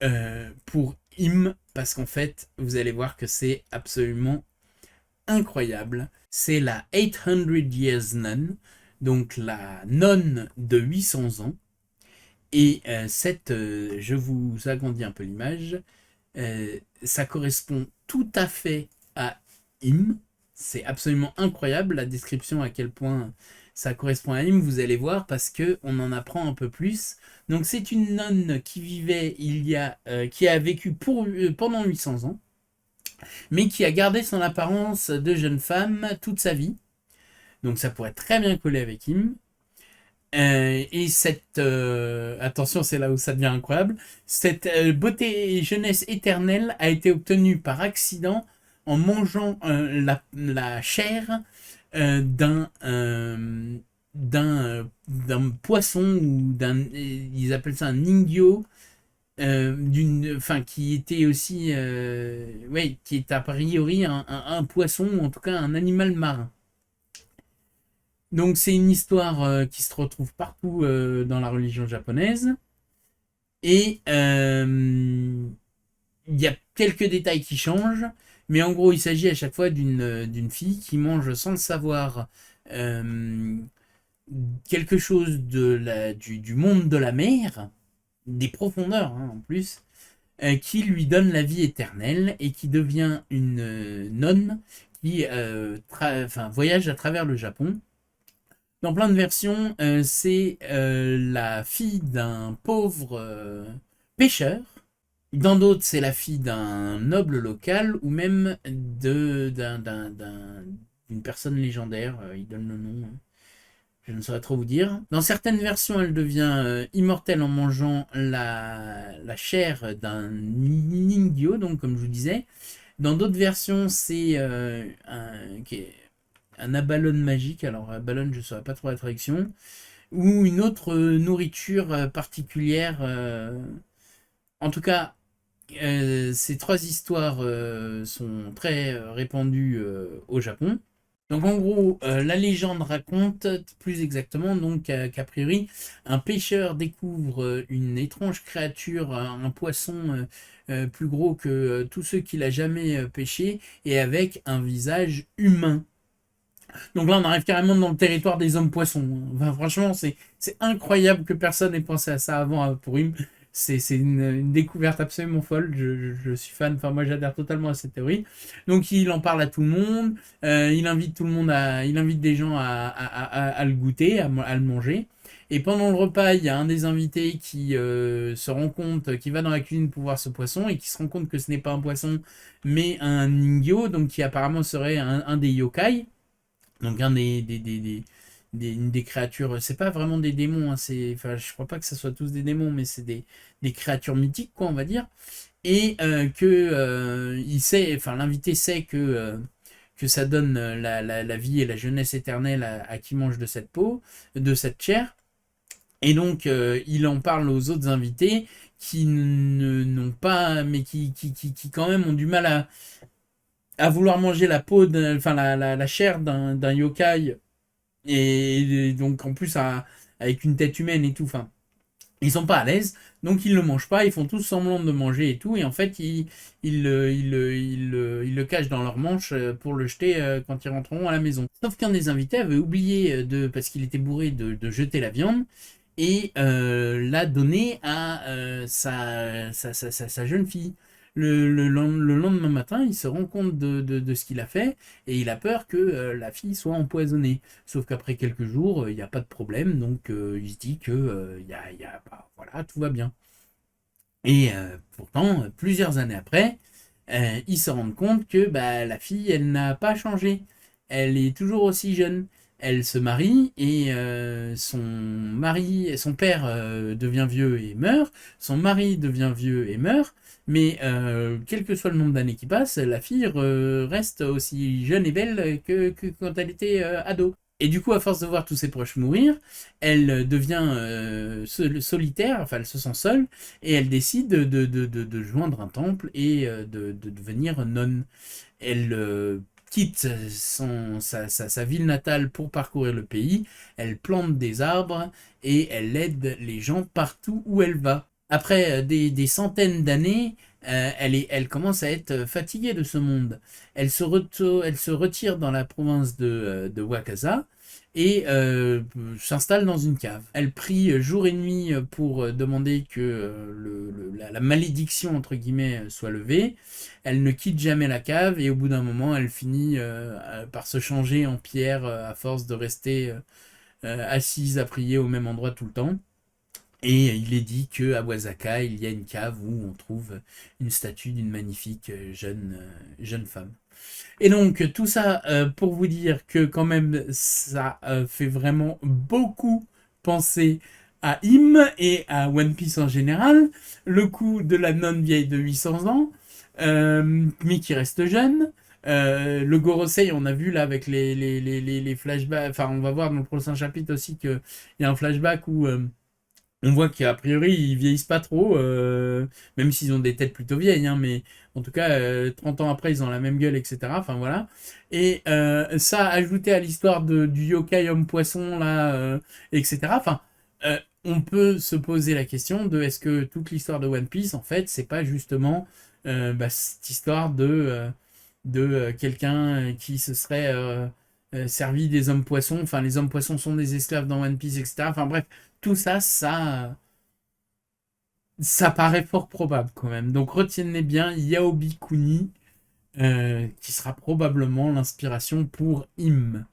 Im, parce qu'en fait, vous allez voir que c'est absolument incroyable. C'est la 800 Years Nun, donc la nonne de 800 ans. Et je vous agrandis un peu l'image, ça correspond tout à fait à Im. C'est absolument incroyable la description à quel point ça correspond à Im, vous allez voir, parce que on en apprend un peu plus. Donc c'est une nonne qui vivait qui a vécu pendant 800 ans, mais qui a gardé son apparence de jeune femme toute sa vie. Donc ça pourrait très bien coller avec Im. Et cette attention, c'est là où ça devient incroyable. Cette beauté et jeunesse éternelle a été obtenue par accident en mangeant la chair d'un poisson ou ils appellent ça un ningyo, qui était aussi qui est a priori un poisson ou en tout cas un animal marin. Donc c'est une histoire qui se retrouve partout dans la religion japonaise. Et il y a quelques détails qui changent. Mais en gros, il s'agit à chaque fois d'une fille qui mange sans le savoir quelque chose du monde de la mer, des profondeurs hein, en plus, qui lui donne la vie éternelle et qui devient une nonne qui voyage à travers le Japon. Dans plein de versions, c'est la fille d'un pauvre pêcheur. Dans d'autres, c'est la fille d'un noble local ou même d'une personne légendaire. Il donne le nom. Je ne saurais trop vous dire. Dans certaines versions, elle devient immortelle en mangeant la chair d'un ningyo, donc comme je vous disais. Dans d'autres versions, c'est un abalone magique. Alors, abalone, je ne saurais pas trop la traduction. Ou une autre nourriture particulière. En tout cas, ces trois histoires sont très répandues au Japon. Donc en gros, la légende raconte plus exactement donc qu'a priori, un pêcheur découvre une étrange créature, un poisson plus gros que tous ceux qu'il a jamais pêché et avec un visage humain. Donc là, on arrive carrément dans le territoire des hommes poissons. Enfin, franchement, c'est incroyable que personne ait pensé à ça avant pour Purim. C'est une découverte absolument folle. Je suis fan. Enfin, moi, j'adhère totalement à cette théorie. Donc, il en parle à tout le monde. Il invite tout le monde il invite des gens à le goûter, à le manger. Et pendant le repas, il y a un des invités qui se rend compte, qui va dans la cuisine pour voir ce poisson et qui se rend compte que ce n'est pas un poisson, mais un ningyo, donc qui apparemment serait un des yokai. Donc un une des créatures, c'est pas vraiment des démons, hein, enfin, je crois pas que ce soit tous des démons, mais c'est des créatures mythiques, quoi, on va dire. Et il sait, enfin l'invité sait que ça donne la vie et la jeunesse éternelle à qui mange de cette peau, de cette chair. Et donc il en parle aux autres invités qui n'ont pas, mais qui quand même ont du mal à vouloir manger la peau, enfin la chair d'un yokai, et donc en plus avec une tête humaine et tout, enfin, ils sont pas à l'aise, donc ils le mangent pas, ils font tous semblant de manger et tout, et en fait ils le cachent dans leur manche pour le jeter quand ils rentreront à la maison. Sauf qu'un des invités avait oublié, parce qu'il était bourré, de jeter la viande, et l'a donné à sa jeune fille. Le lendemain matin, il se rend compte de ce qu'il a fait et il a peur que la fille soit empoisonnée. Sauf qu'après quelques jours, il n'y a pas de problème, donc il se dit que bah, voilà, tout va bien. Et pourtant, plusieurs années après, il se rend compte que bah, la fille, elle n'a pas changé. Elle est toujours aussi jeune. Elle se marie et son père devient vieux et meurt. Son mari devient vieux et meurt. Mais quel que soit le nombre d'années qui passent, la fille reste aussi jeune et belle que quand elle était ado. Et du coup, à force de voir tous ses proches mourir, elle devient solitaire, enfin elle se sent seule, et elle décide de joindre un temple et de devenir nonne. Elle quitte sa ville natale pour parcourir le pays, elle plante des arbres et elle aide les gens partout où elle va. Après des centaines d'années, elle commence à être fatiguée de ce monde. Elle se retire dans la province de Wakasa et s'installe dans une cave. Elle prie jour et nuit pour demander que la malédiction, entre guillemets, soit levée. Elle ne quitte jamais la cave et au bout d'un moment, elle finit par se changer en pierre à force de rester assise à prier au même endroit tout le temps. Et il est dit qu'à Wasaka, il y a une cave où on trouve une statue d'une magnifique jeune femme. Et donc, tout ça pour vous dire que quand même, ça fait vraiment beaucoup penser à Im et à One Piece en général. Le coup de la nonne vieille de 800 ans, mais qui reste jeune. Le Gorosei, on a vu là avec les flashbacks, enfin on va voir dans le prochain chapitre aussi qu'il y a un flashback où on voit qu'a priori ils vieillissent pas trop, même s'ils ont des têtes plutôt vieilles, hein, mais en tout cas 30 ans après ils ont la même gueule, etc. Enfin voilà. Et ça ajouté à l'histoire du yokai homme poisson là, etc. Enfin, on peut se poser la question de est-ce que toute l'histoire de One Piece en fait c'est pas justement bah, cette histoire de quelqu'un qui se serait servi des hommes poissons. Enfin, les hommes poissons sont des esclaves dans One Piece, etc. Enfin bref, tout ça, ça paraît fort probable quand même. Donc retiennez bien Yaobi Kuni, qui sera probablement l'inspiration pour Im.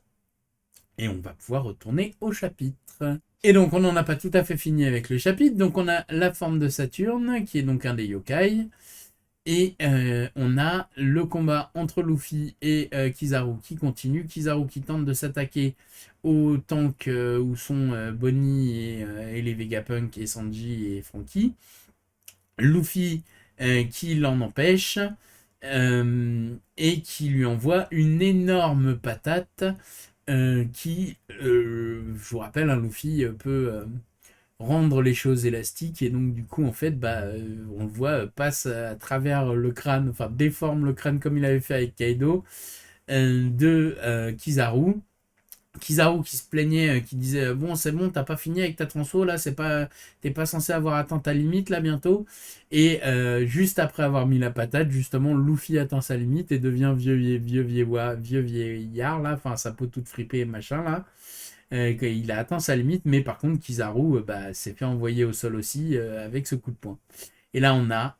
Et on va pouvoir retourner au chapitre. Et donc on n'en a pas tout à fait fini avec le chapitre. Donc on a la forme de Saturne, qui est donc un des yokai. Et on a le combat entre Luffy et Kizaru qui continue. Kizaru qui tente de s'attaquer au tank où sont Bonnie et les Vegapunk et Sanji et Franky. Luffy qui l'en empêche et qui lui envoie une énorme patate qui, je vous rappelle, un Luffy peut rendre les choses élastiques et donc du coup en fait bah on le voit passe à travers le crâne, enfin déforme le crâne comme il avait fait avec Kaido de Kizaru. Kizaru qui se plaignait, qui disait bon c'est bon t'as pas fini avec ta transfo là, t'es pas censé avoir atteint ta limite là bientôt, et juste après avoir mis la patate justement Luffy atteint sa limite et devient vieux vieillard là, enfin sa peau toute fripée machin là, qu'il a atteint sa limite, mais par contre Kizaru s'est fait envoyer au sol aussi avec ce coup de poing. Et là on a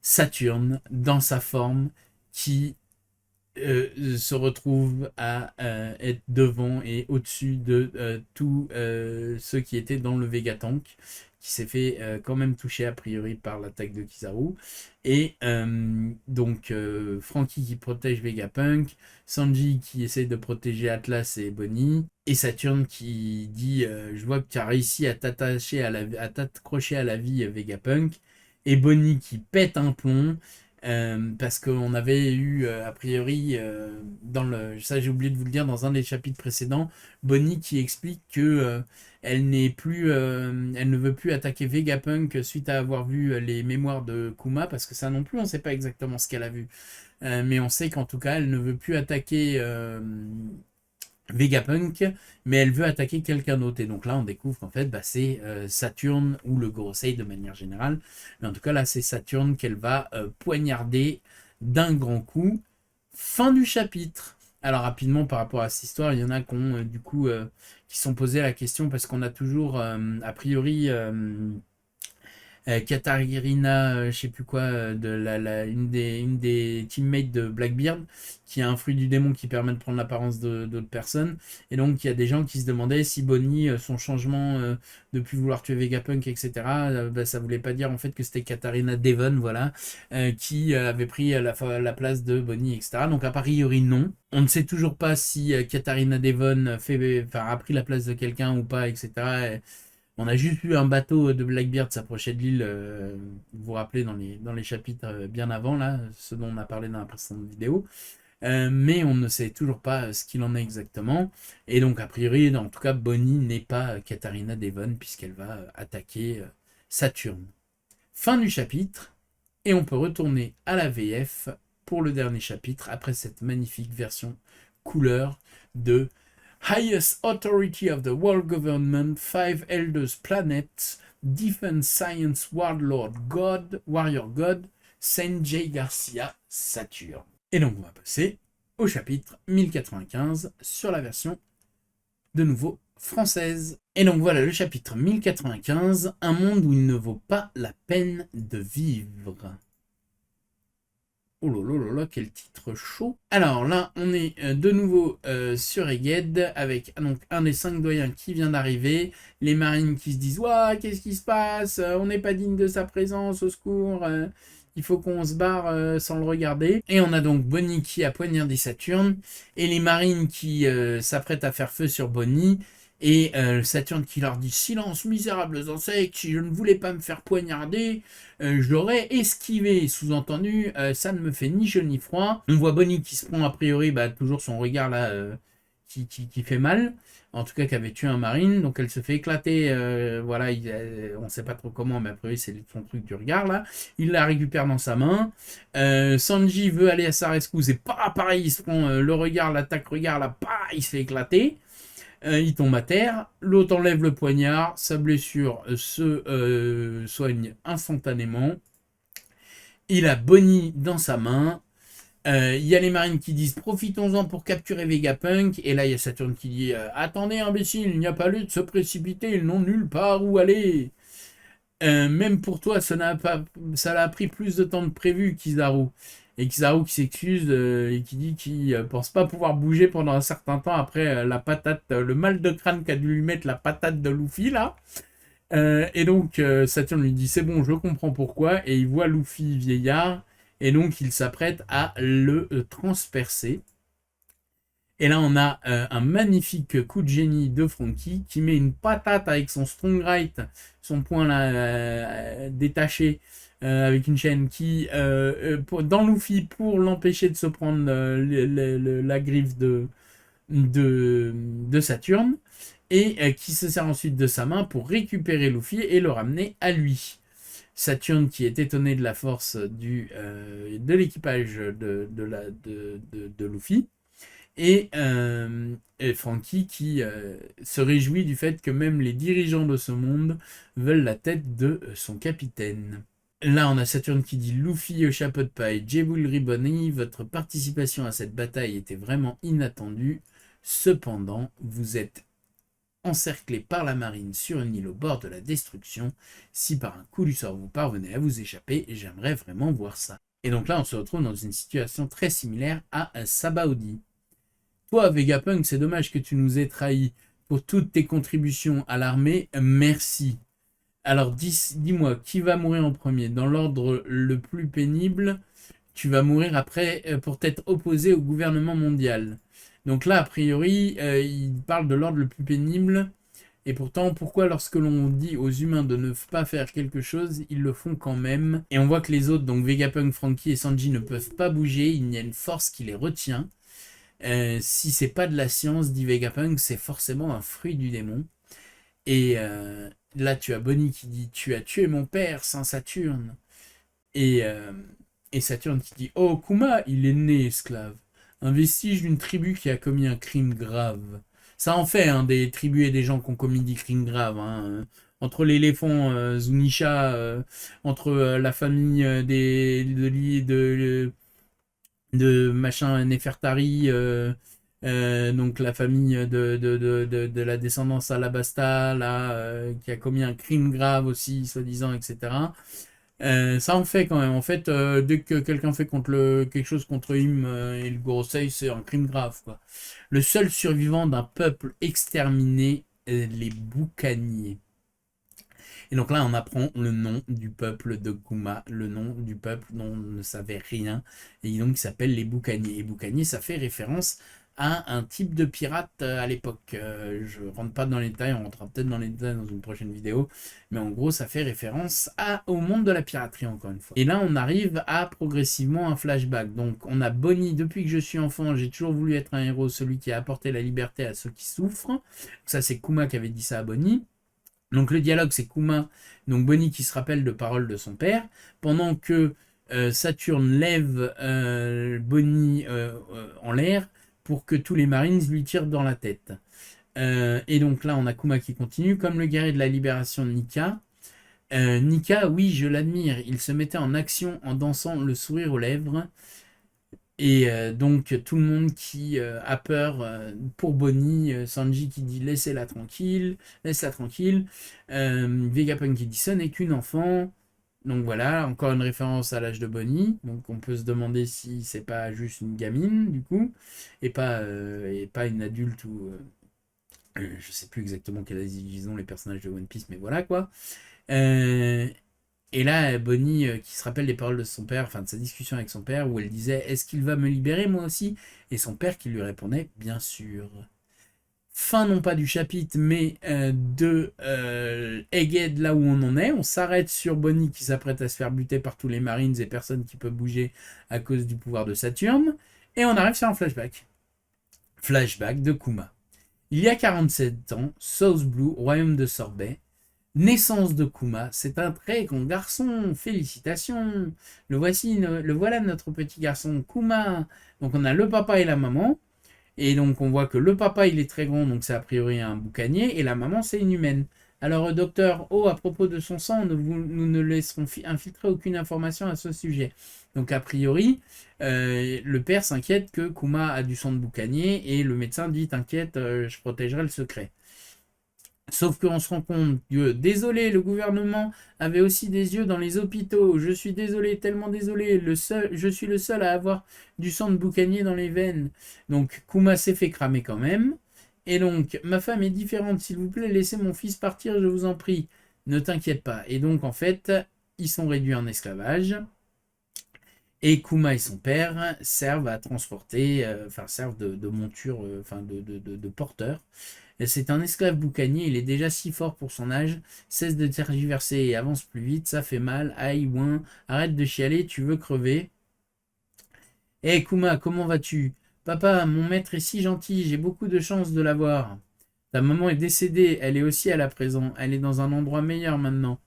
Saturne dans sa forme qui se retrouve à être devant et au-dessus de tous ceux qui étaient dans le Vegatank, qui s'est fait quand même toucher a priori par l'attaque de Kizaru. Et donc Franky qui protège Vegapunk, Sanji qui essaie de protéger Atlas et Bonnie, et Saturne qui dit je vois que tu as réussi à t'attacher à t'accrocher à la vie Vegapunk, et Bonnie qui pète un plomb. Parce qu'on avait eu a priori ça j'ai oublié de vous le dire dans un des chapitres précédents, Bonnie qui explique que elle ne veut plus attaquer Vegapunk suite à avoir vu les mémoires de Kuma, parce que ça non plus on sait pas exactement ce qu'elle a vu, mais on sait qu'en tout cas elle ne veut plus attaquer Vegapunk, mais elle veut attaquer quelqu'un d'autre. Et donc là, on découvre qu'en fait, c'est Saturne ou le Gorosei de manière générale. Mais en tout cas, là, c'est Saturne qu'elle va poignarder d'un grand coup. Fin du chapitre. Alors rapidement, par rapport à cette histoire, il y en a qui sont posés la question, parce qu'on a toujours, a priori... Katarina, je sais plus quoi, une des teammates de Blackbeard, qui a un fruit du démon qui permet de prendre l'apparence d'autres personnes. Et donc, il y a des gens qui se demandaient si Bonnie, son changement de plus vouloir tuer Vegapunk, etc., ça voulait pas dire en fait que c'était Katarina Devon, voilà, qui avait pris la place de Bonnie, etc. Donc, a priori, non. On ne sait toujours pas si Katarina Devon a pris la place de quelqu'un ou pas, etc. On a juste eu un bateau de Blackbeard s'approcher de l'île, vous vous rappelez, dans les chapitres bien avant, là, ce dont on a parlé dans la précédente vidéo. Mais on ne sait toujours pas ce qu'il en est exactement. Et donc, a priori, en tout cas, Bonnie n'est pas Katarina Devon, puisqu'elle va attaquer Saturne. Fin du chapitre, et on peut retourner à la VF pour le dernier chapitre, après cette magnifique version couleur de Highest Authority of the World Government, Five Elders Planets, Defense Science Warlord Warrior God, Sanjay Garcia, Saturne. Et donc on va passer au chapitre 1095 sur la version de nouveau française. Et donc voilà le chapitre 1095, un monde où il ne vaut pas la peine de vivre. Oh là là là là, quel titre chaud. Alors là, on est de nouveau sur Egghead, avec donc un des 5 doyens qui vient d'arriver, les marines qui se disent « Ouah, qu'est-ce qui se passe? On n'est pas digne de sa présence, au secours, il faut qu'on se barre sans le regarder. » Et on a donc Bonnie qui a poignardé Saturne, et les marines qui s'apprêtent à faire feu sur Bonnie, et Saturne qui leur dit « Silence, misérables insectes, si je ne voulais pas me faire poignarder, je l'aurais esquivé. » Sous-entendu, ça ne me fait ni chaud ni froid. On voit Bonnie qui se prend a priori toujours son regard là qui fait mal. En tout cas, qui avait tué un marine. Donc elle se fait éclater. Voilà, on ne sait pas trop comment, mais a priori c'est son truc du regard là. Il la récupère dans sa main. Sanji veut aller à sa rescousse et pareil, il se prend le regard, l'attaque regard là, il se fait éclater. Il tombe à terre, l'autre enlève le poignard, sa blessure se soigne instantanément. Il a Bonnie dans sa main. Il y a les marines qui disent profitons-en pour capturer Vegapunk. Et là il y a Saturne qui dit attendez imbécile, il n'y a pas lieu de se précipiter, ils n'ont nulle part où aller. Même pour toi, ça a pris plus de temps que prévu, Kizaru. Et Kizaru qui s'excuse et qui dit qu'il pense pas pouvoir bouger pendant un certain temps après la patate, le mal de crâne qu'a dû lui mettre la patate de Luffy là. Et donc Saturne lui dit c'est bon, je comprends pourquoi. Et il voit Luffy vieillard. Et donc il s'apprête à le transpercer. Et là on a un magnifique coup de génie de Franky qui met une patate avec son strong right, son poing là détaché avec une chaîne qui dans Luffy pour l'empêcher de se prendre la griffe de Saturne, et qui se sert ensuite de sa main pour récupérer Luffy et le ramener à lui. Saturne qui est étonné de la force de l'équipage de Luffy. Et Franky qui se réjouit du fait que même les dirigeants de ce monde veulent la tête de son capitaine. Là, on a Saturne qui dit: Luffy au chapeau de paille, Jebul Ribboni, votre participation à cette bataille était vraiment inattendue. Cependant, vous êtes encerclé par la marine sur une île au bord de la destruction. Si par un coup du sort vous parvenez à vous échapper, j'aimerais vraiment voir ça. Et donc là, on se retrouve dans une situation très similaire à Sabaody. Toi, Vegapunk, c'est dommage que tu nous aies trahis pour toutes tes contributions à l'armée. Merci. Alors, dis-moi, qui va mourir en premier? Dans l'ordre le plus pénible, tu vas mourir après pour t'être opposé au gouvernement mondial. Donc là, a priori, il parle de l'ordre le plus pénible. Et pourtant, pourquoi lorsque l'on dit aux humains de ne pas faire quelque chose, ils le font quand même? Et on voit que les autres, donc Vegapunk, Franky et Sanji, ne peuvent pas bouger. Il y a une force qui les retient. Si c'est pas de la science, dit Vegapunk, c'est forcément un fruit du démon. Et là, tu as Bonnie qui dit: tu as tué mon père, Saint Saturne. Et Saturne qui dit: oh, Kuma, il est né esclave. Un vestige d'une tribu qui a commis un crime grave. Ça en fait, hein, des tribus et des gens qui ont commis des crimes graves. Hein. Entre l'éléphant Zunisha, entre la famille de machin Nefertari, donc la famille de la descendance Alabasta, là, qui a commis un crime grave aussi, soi-disant, etc. Ça en fait quand même. En fait, dès que quelqu'un fait quelque chose contre Im et le Gorosei, c'est un crime grave, quoi. Le seul survivant d'un peuple exterminé, les boucaniers. Et donc là, on apprend le nom du peuple de Kuma, le nom du peuple dont on ne savait rien, et donc qui s'appelle les boucaniers. Et boucaniers, ça fait référence à un type de pirate à l'époque. Je ne rentre pas dans les détails, on rentrera peut-être dans les détails dans une prochaine vidéo, mais en gros, ça fait référence au monde de la piraterie, encore une fois. Et là, on arrive à progressivement un flashback. Donc, on a Bonnie: depuis que je suis enfant, j'ai toujours voulu être un héros, celui qui a apporté la liberté à ceux qui souffrent. Ça, c'est Kuma qui avait dit ça à Bonnie. Donc le dialogue, c'est Kuma, donc Bonnie qui se rappelle de paroles de son père, pendant que Saturne lève Bonnie en l'air pour que tous les Marines lui tirent dans la tête. Et donc là, on a Kuma qui continue: comme le guerrier de la libération de Nika. Nika, oui, je l'admire, il se mettait en action en dansant, le sourire aux lèvres. Et donc tout le monde qui a peur pour Bonnie, Sanji qui dit laissez-la tranquille, laisse-la tranquille, Vegapunk qui dit ce n'est qu'une enfant. Donc voilà, encore une référence à l'âge de Bonnie. Donc on peut se demander si c'est pas juste une gamine du coup, et pas une adulte ou je sais plus exactement quel âge ils ont les personnages de One Piece, mais voilà quoi. Et là, Bonnie, qui se rappelle les paroles de son père, enfin de sa discussion avec son père, où elle disait: est-ce qu'il va me libérer moi aussi? Et son père qui lui répondait: bien sûr. Fin non pas du chapitre, mais de Egghead, là où on en est. On s'arrête sur Bonnie qui s'apprête à se faire buter par tous les Marines et personne qui peut bouger à cause du pouvoir de Saturne. Et on arrive sur un flashback. Flashback de Kuma. Il y a 47 ans, South Blue, royaume de Sorbet. Naissance de Kuma, c'est un très grand garçon, félicitations. Le voilà notre petit garçon Kuma. Donc on a le papa et la maman. Et donc on voit que le papa il est très grand, donc c'est a priori un boucanier, et la maman c'est une humaine. Alors docteur O, à propos de son sang, nous ne laisserons infiltrer aucune information à ce sujet. Donc a priori, le père s'inquiète que Kuma a du sang de boucanier, et le médecin dit t'inquiète, je protégerai le secret. Sauf qu'on se rend compte que, désolé, le gouvernement avait aussi des yeux dans les hôpitaux. Je suis désolé, tellement désolé. Je suis le seul à avoir du sang de boucanier dans les veines. Donc, Kuma s'est fait cramer quand même. Et donc, ma femme est différente. S'il vous plaît, laissez mon fils partir, je vous en prie. Ne t'inquiète pas. Et donc, en fait, ils sont réduits en esclavage. Et Kuma et son père servent à transporter, servent de monture, de porteur. C'est un esclave boucanier, il est déjà si fort pour son âge, cesse de tergiverser et avance plus vite, ça fait mal, aïe, ouin, arrête de chialer, tu veux crever. Hé Kuma, comment vas-tu? Papa, mon maître est si gentil, j'ai beaucoup de chance de l'avoir. Ta maman est décédée, elle est aussi à la présent, elle est dans un endroit meilleur maintenant.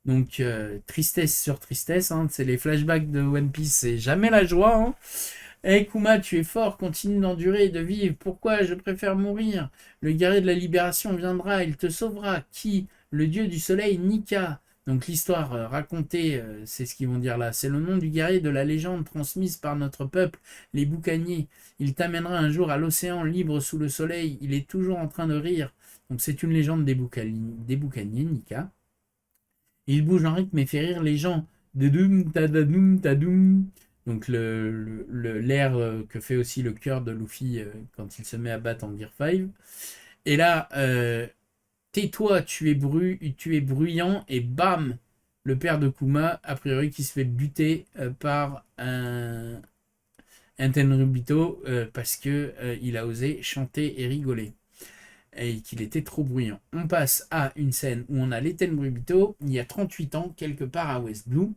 Donc, tristesse sur tristesse, hein, c'est les flashbacks de One Piece, c'est jamais la joie. Hein. Hey Kuma, tu es fort, continue d'endurer et de vivre. Pourquoi je préfère mourir? Le guerrier de la libération viendra, il te sauvera. Qui? Le dieu du soleil, Nika. Donc l'histoire racontée, c'est ce qu'ils vont dire là. C'est le nom du guerrier de la légende transmise par notre peuple, les boucaniers. Il t'amènera un jour à l'océan libre sous le soleil. Il est toujours en train de rire. Donc c'est une légende des boucaniers, Nika. Il bouge en rythme et fait rire les gens. Dedoum, tadadoum, tadoum. Donc l'air que fait aussi le cœur de Luffy quand il se met à battre en Gear 5. Et là, tais-toi, tu es bruyant, et bam, le père de Kuma, a priori, qui se fait buter par un Tenryubito parce que il a osé chanter et rigoler et qu'il était trop bruyant. On passe à une scène où on a les Tenryubito, il y a 38 ans, quelque part à West Blue.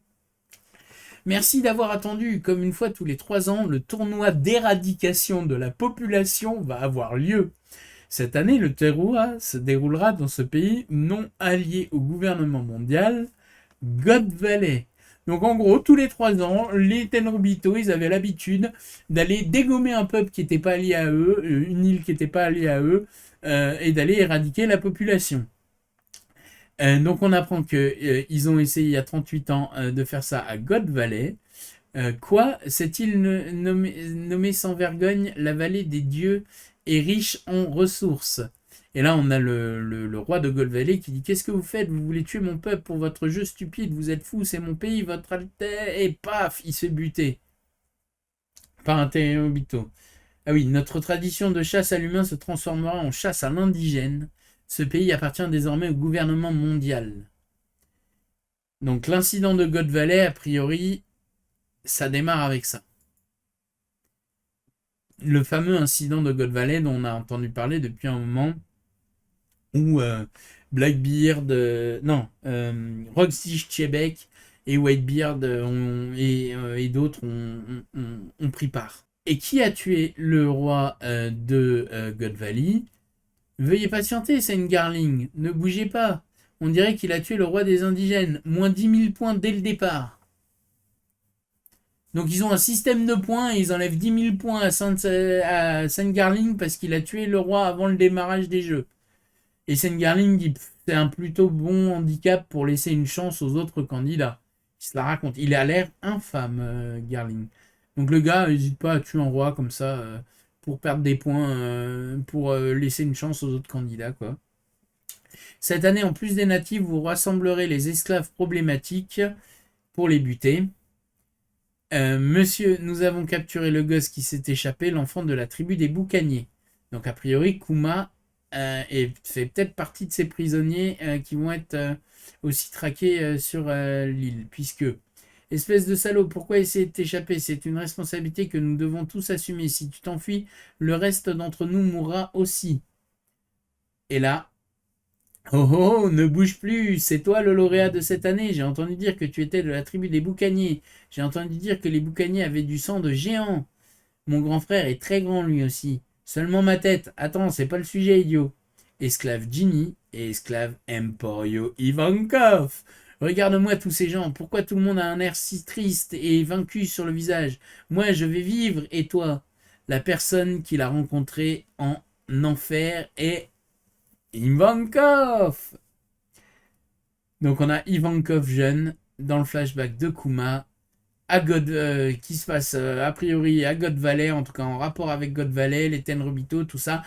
Merci d'avoir attendu. Comme une fois tous les 3 ans, le tournoi d'éradication de la population va avoir lieu. Cette année, le tournoi se déroulera dans ce pays non allié au gouvernement mondial, God Valley. Donc en gros, tous les 3 ans, les Tenryubito, ils avaient l'habitude d'aller dégommer un peuple qui n'était pas allié à eux, une île qui n'était pas alliée à eux, et d'aller éradiquer la population. Donc on apprend qu'ils ont essayé il y a 38 ans de faire ça à God Valley. Quoi? Cette île nommée sans vergogne la vallée des dieux est riche en ressources. Et là on a le roi de God Valley qui dit: qu'est-ce que vous faites? Vous voulez tuer mon peuple pour votre jeu stupide? Vous êtes fous, c'est mon pays, votre altesse. Et paf, il se fait buter par un Tenryubito. Ah oui, notre tradition de chasse à l'humain se transformera en chasse à l'indigène. Ce pays appartient désormais au gouvernement mondial. Donc l'incident de God Valley, a priori, ça démarre avec ça. Le fameux incident de God Valley dont on a entendu parler depuis un moment, où Blackbeard, Roxy Chebek et Whitebeard et d'autres ont pris part. Et qui a tué le roi de God Valley? Veuillez patienter, Sengarling, ne bougez pas. On dirait qu'il a tué le roi des indigènes. Moins 10 000 points dès le départ. Donc ils ont un système de points et ils enlèvent 10 000 points à Sengarling parce qu'il a tué le roi avant le démarrage des jeux. Et Sengarling dit: c'est un plutôt bon handicap pour laisser une chance aux autres candidats. Il se la raconte. Il a l'air infâme, Garling. Donc le gars n'hésite pas à tuer un roi comme ça pour perdre des points, pour laisser une chance aux autres candidats, quoi. Cette année, en plus des natifs, vous rassemblerez les esclaves problématiques pour les buter. Monsieur, nous avons capturé le gosse qui s'est échappé, l'enfant de la tribu des boucaniers. Donc a priori, Kuma fait peut-être partie de ces prisonniers qui vont être aussi traqués sur l'île, puisque... Espèce de salaud, pourquoi essayer de t'échapper? C'est une responsabilité que nous devons tous assumer. Si tu t'enfuis, le reste d'entre nous mourra aussi. Et là, oh oh, ne bouge plus, c'est toi le lauréat de cette année. J'ai entendu dire que tu étais de la tribu des boucaniers. J'ai entendu dire que les boucaniers avaient du sang de géant. Mon grand frère est très grand lui aussi. Seulement ma tête. Attends, c'est pas le sujet, idiot. Esclave Ginny et esclave Emporio Ivankov. Regarde-moi tous ces gens. Pourquoi tout le monde a un air si triste et vaincu sur le visage? Moi, je vais vivre, et toi? La personne qu'il a rencontrée en enfer est Ivankov. Donc on a Ivankov jeune dans le flashback de Kuma à qui se passe a priori à God Valley, en tout cas en rapport avec God Valley, les Tenryubito, tout ça.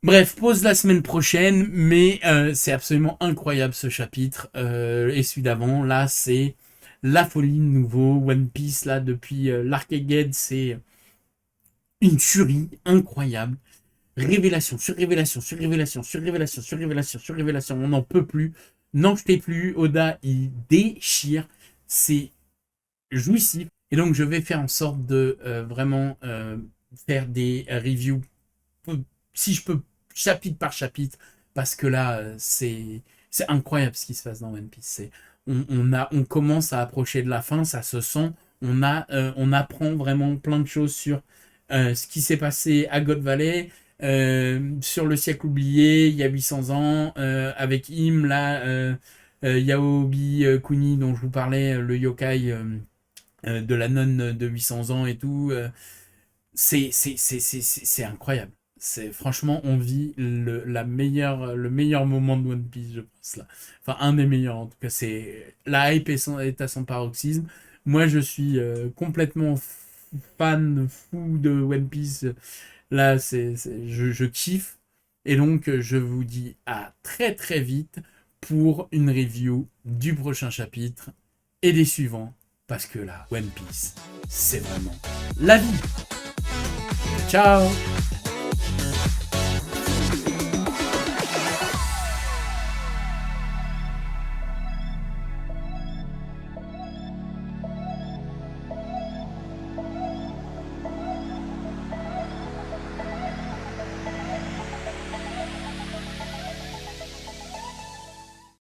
Bref, pause la semaine prochaine, mais c'est absolument incroyable ce chapitre. Et celui d'avant, là, c'est la folie de nouveau. One Piece, là, depuis l'Arcade, c'est une tuerie incroyable. Révélation, sur révélation, sur révélation, sur révélation, sur révélation, sur révélation. On n'en peut plus. N'en jetez plus. Oda, il déchire. C'est jouissif. Et donc, je vais faire en sorte de vraiment faire des reviews, si je peux, chapitre par chapitre, parce que là, c'est incroyable ce qui se passe dans One Piece. On commence à approcher de la fin, ça se sent. On apprend vraiment plein de choses sur ce qui s'est passé à God Valley, sur le siècle oublié, il y a 800 ans, avec Im, là, Yaobi Kuni dont je vous parlais, le yokai de la nonne de 800 ans et tout. C'est incroyable. C'est franchement, on vit le meilleur moment de One Piece, je pense là. Enfin, un des meilleurs en tout cas. C'est la hype est à son paroxysme. Moi, je suis complètement fan fou de One Piece. Là, je kiffe. Et donc, je vous dis à très très vite pour une review du prochain chapitre et des suivants. Parce que là, One Piece, c'est vraiment la vie. Ciao!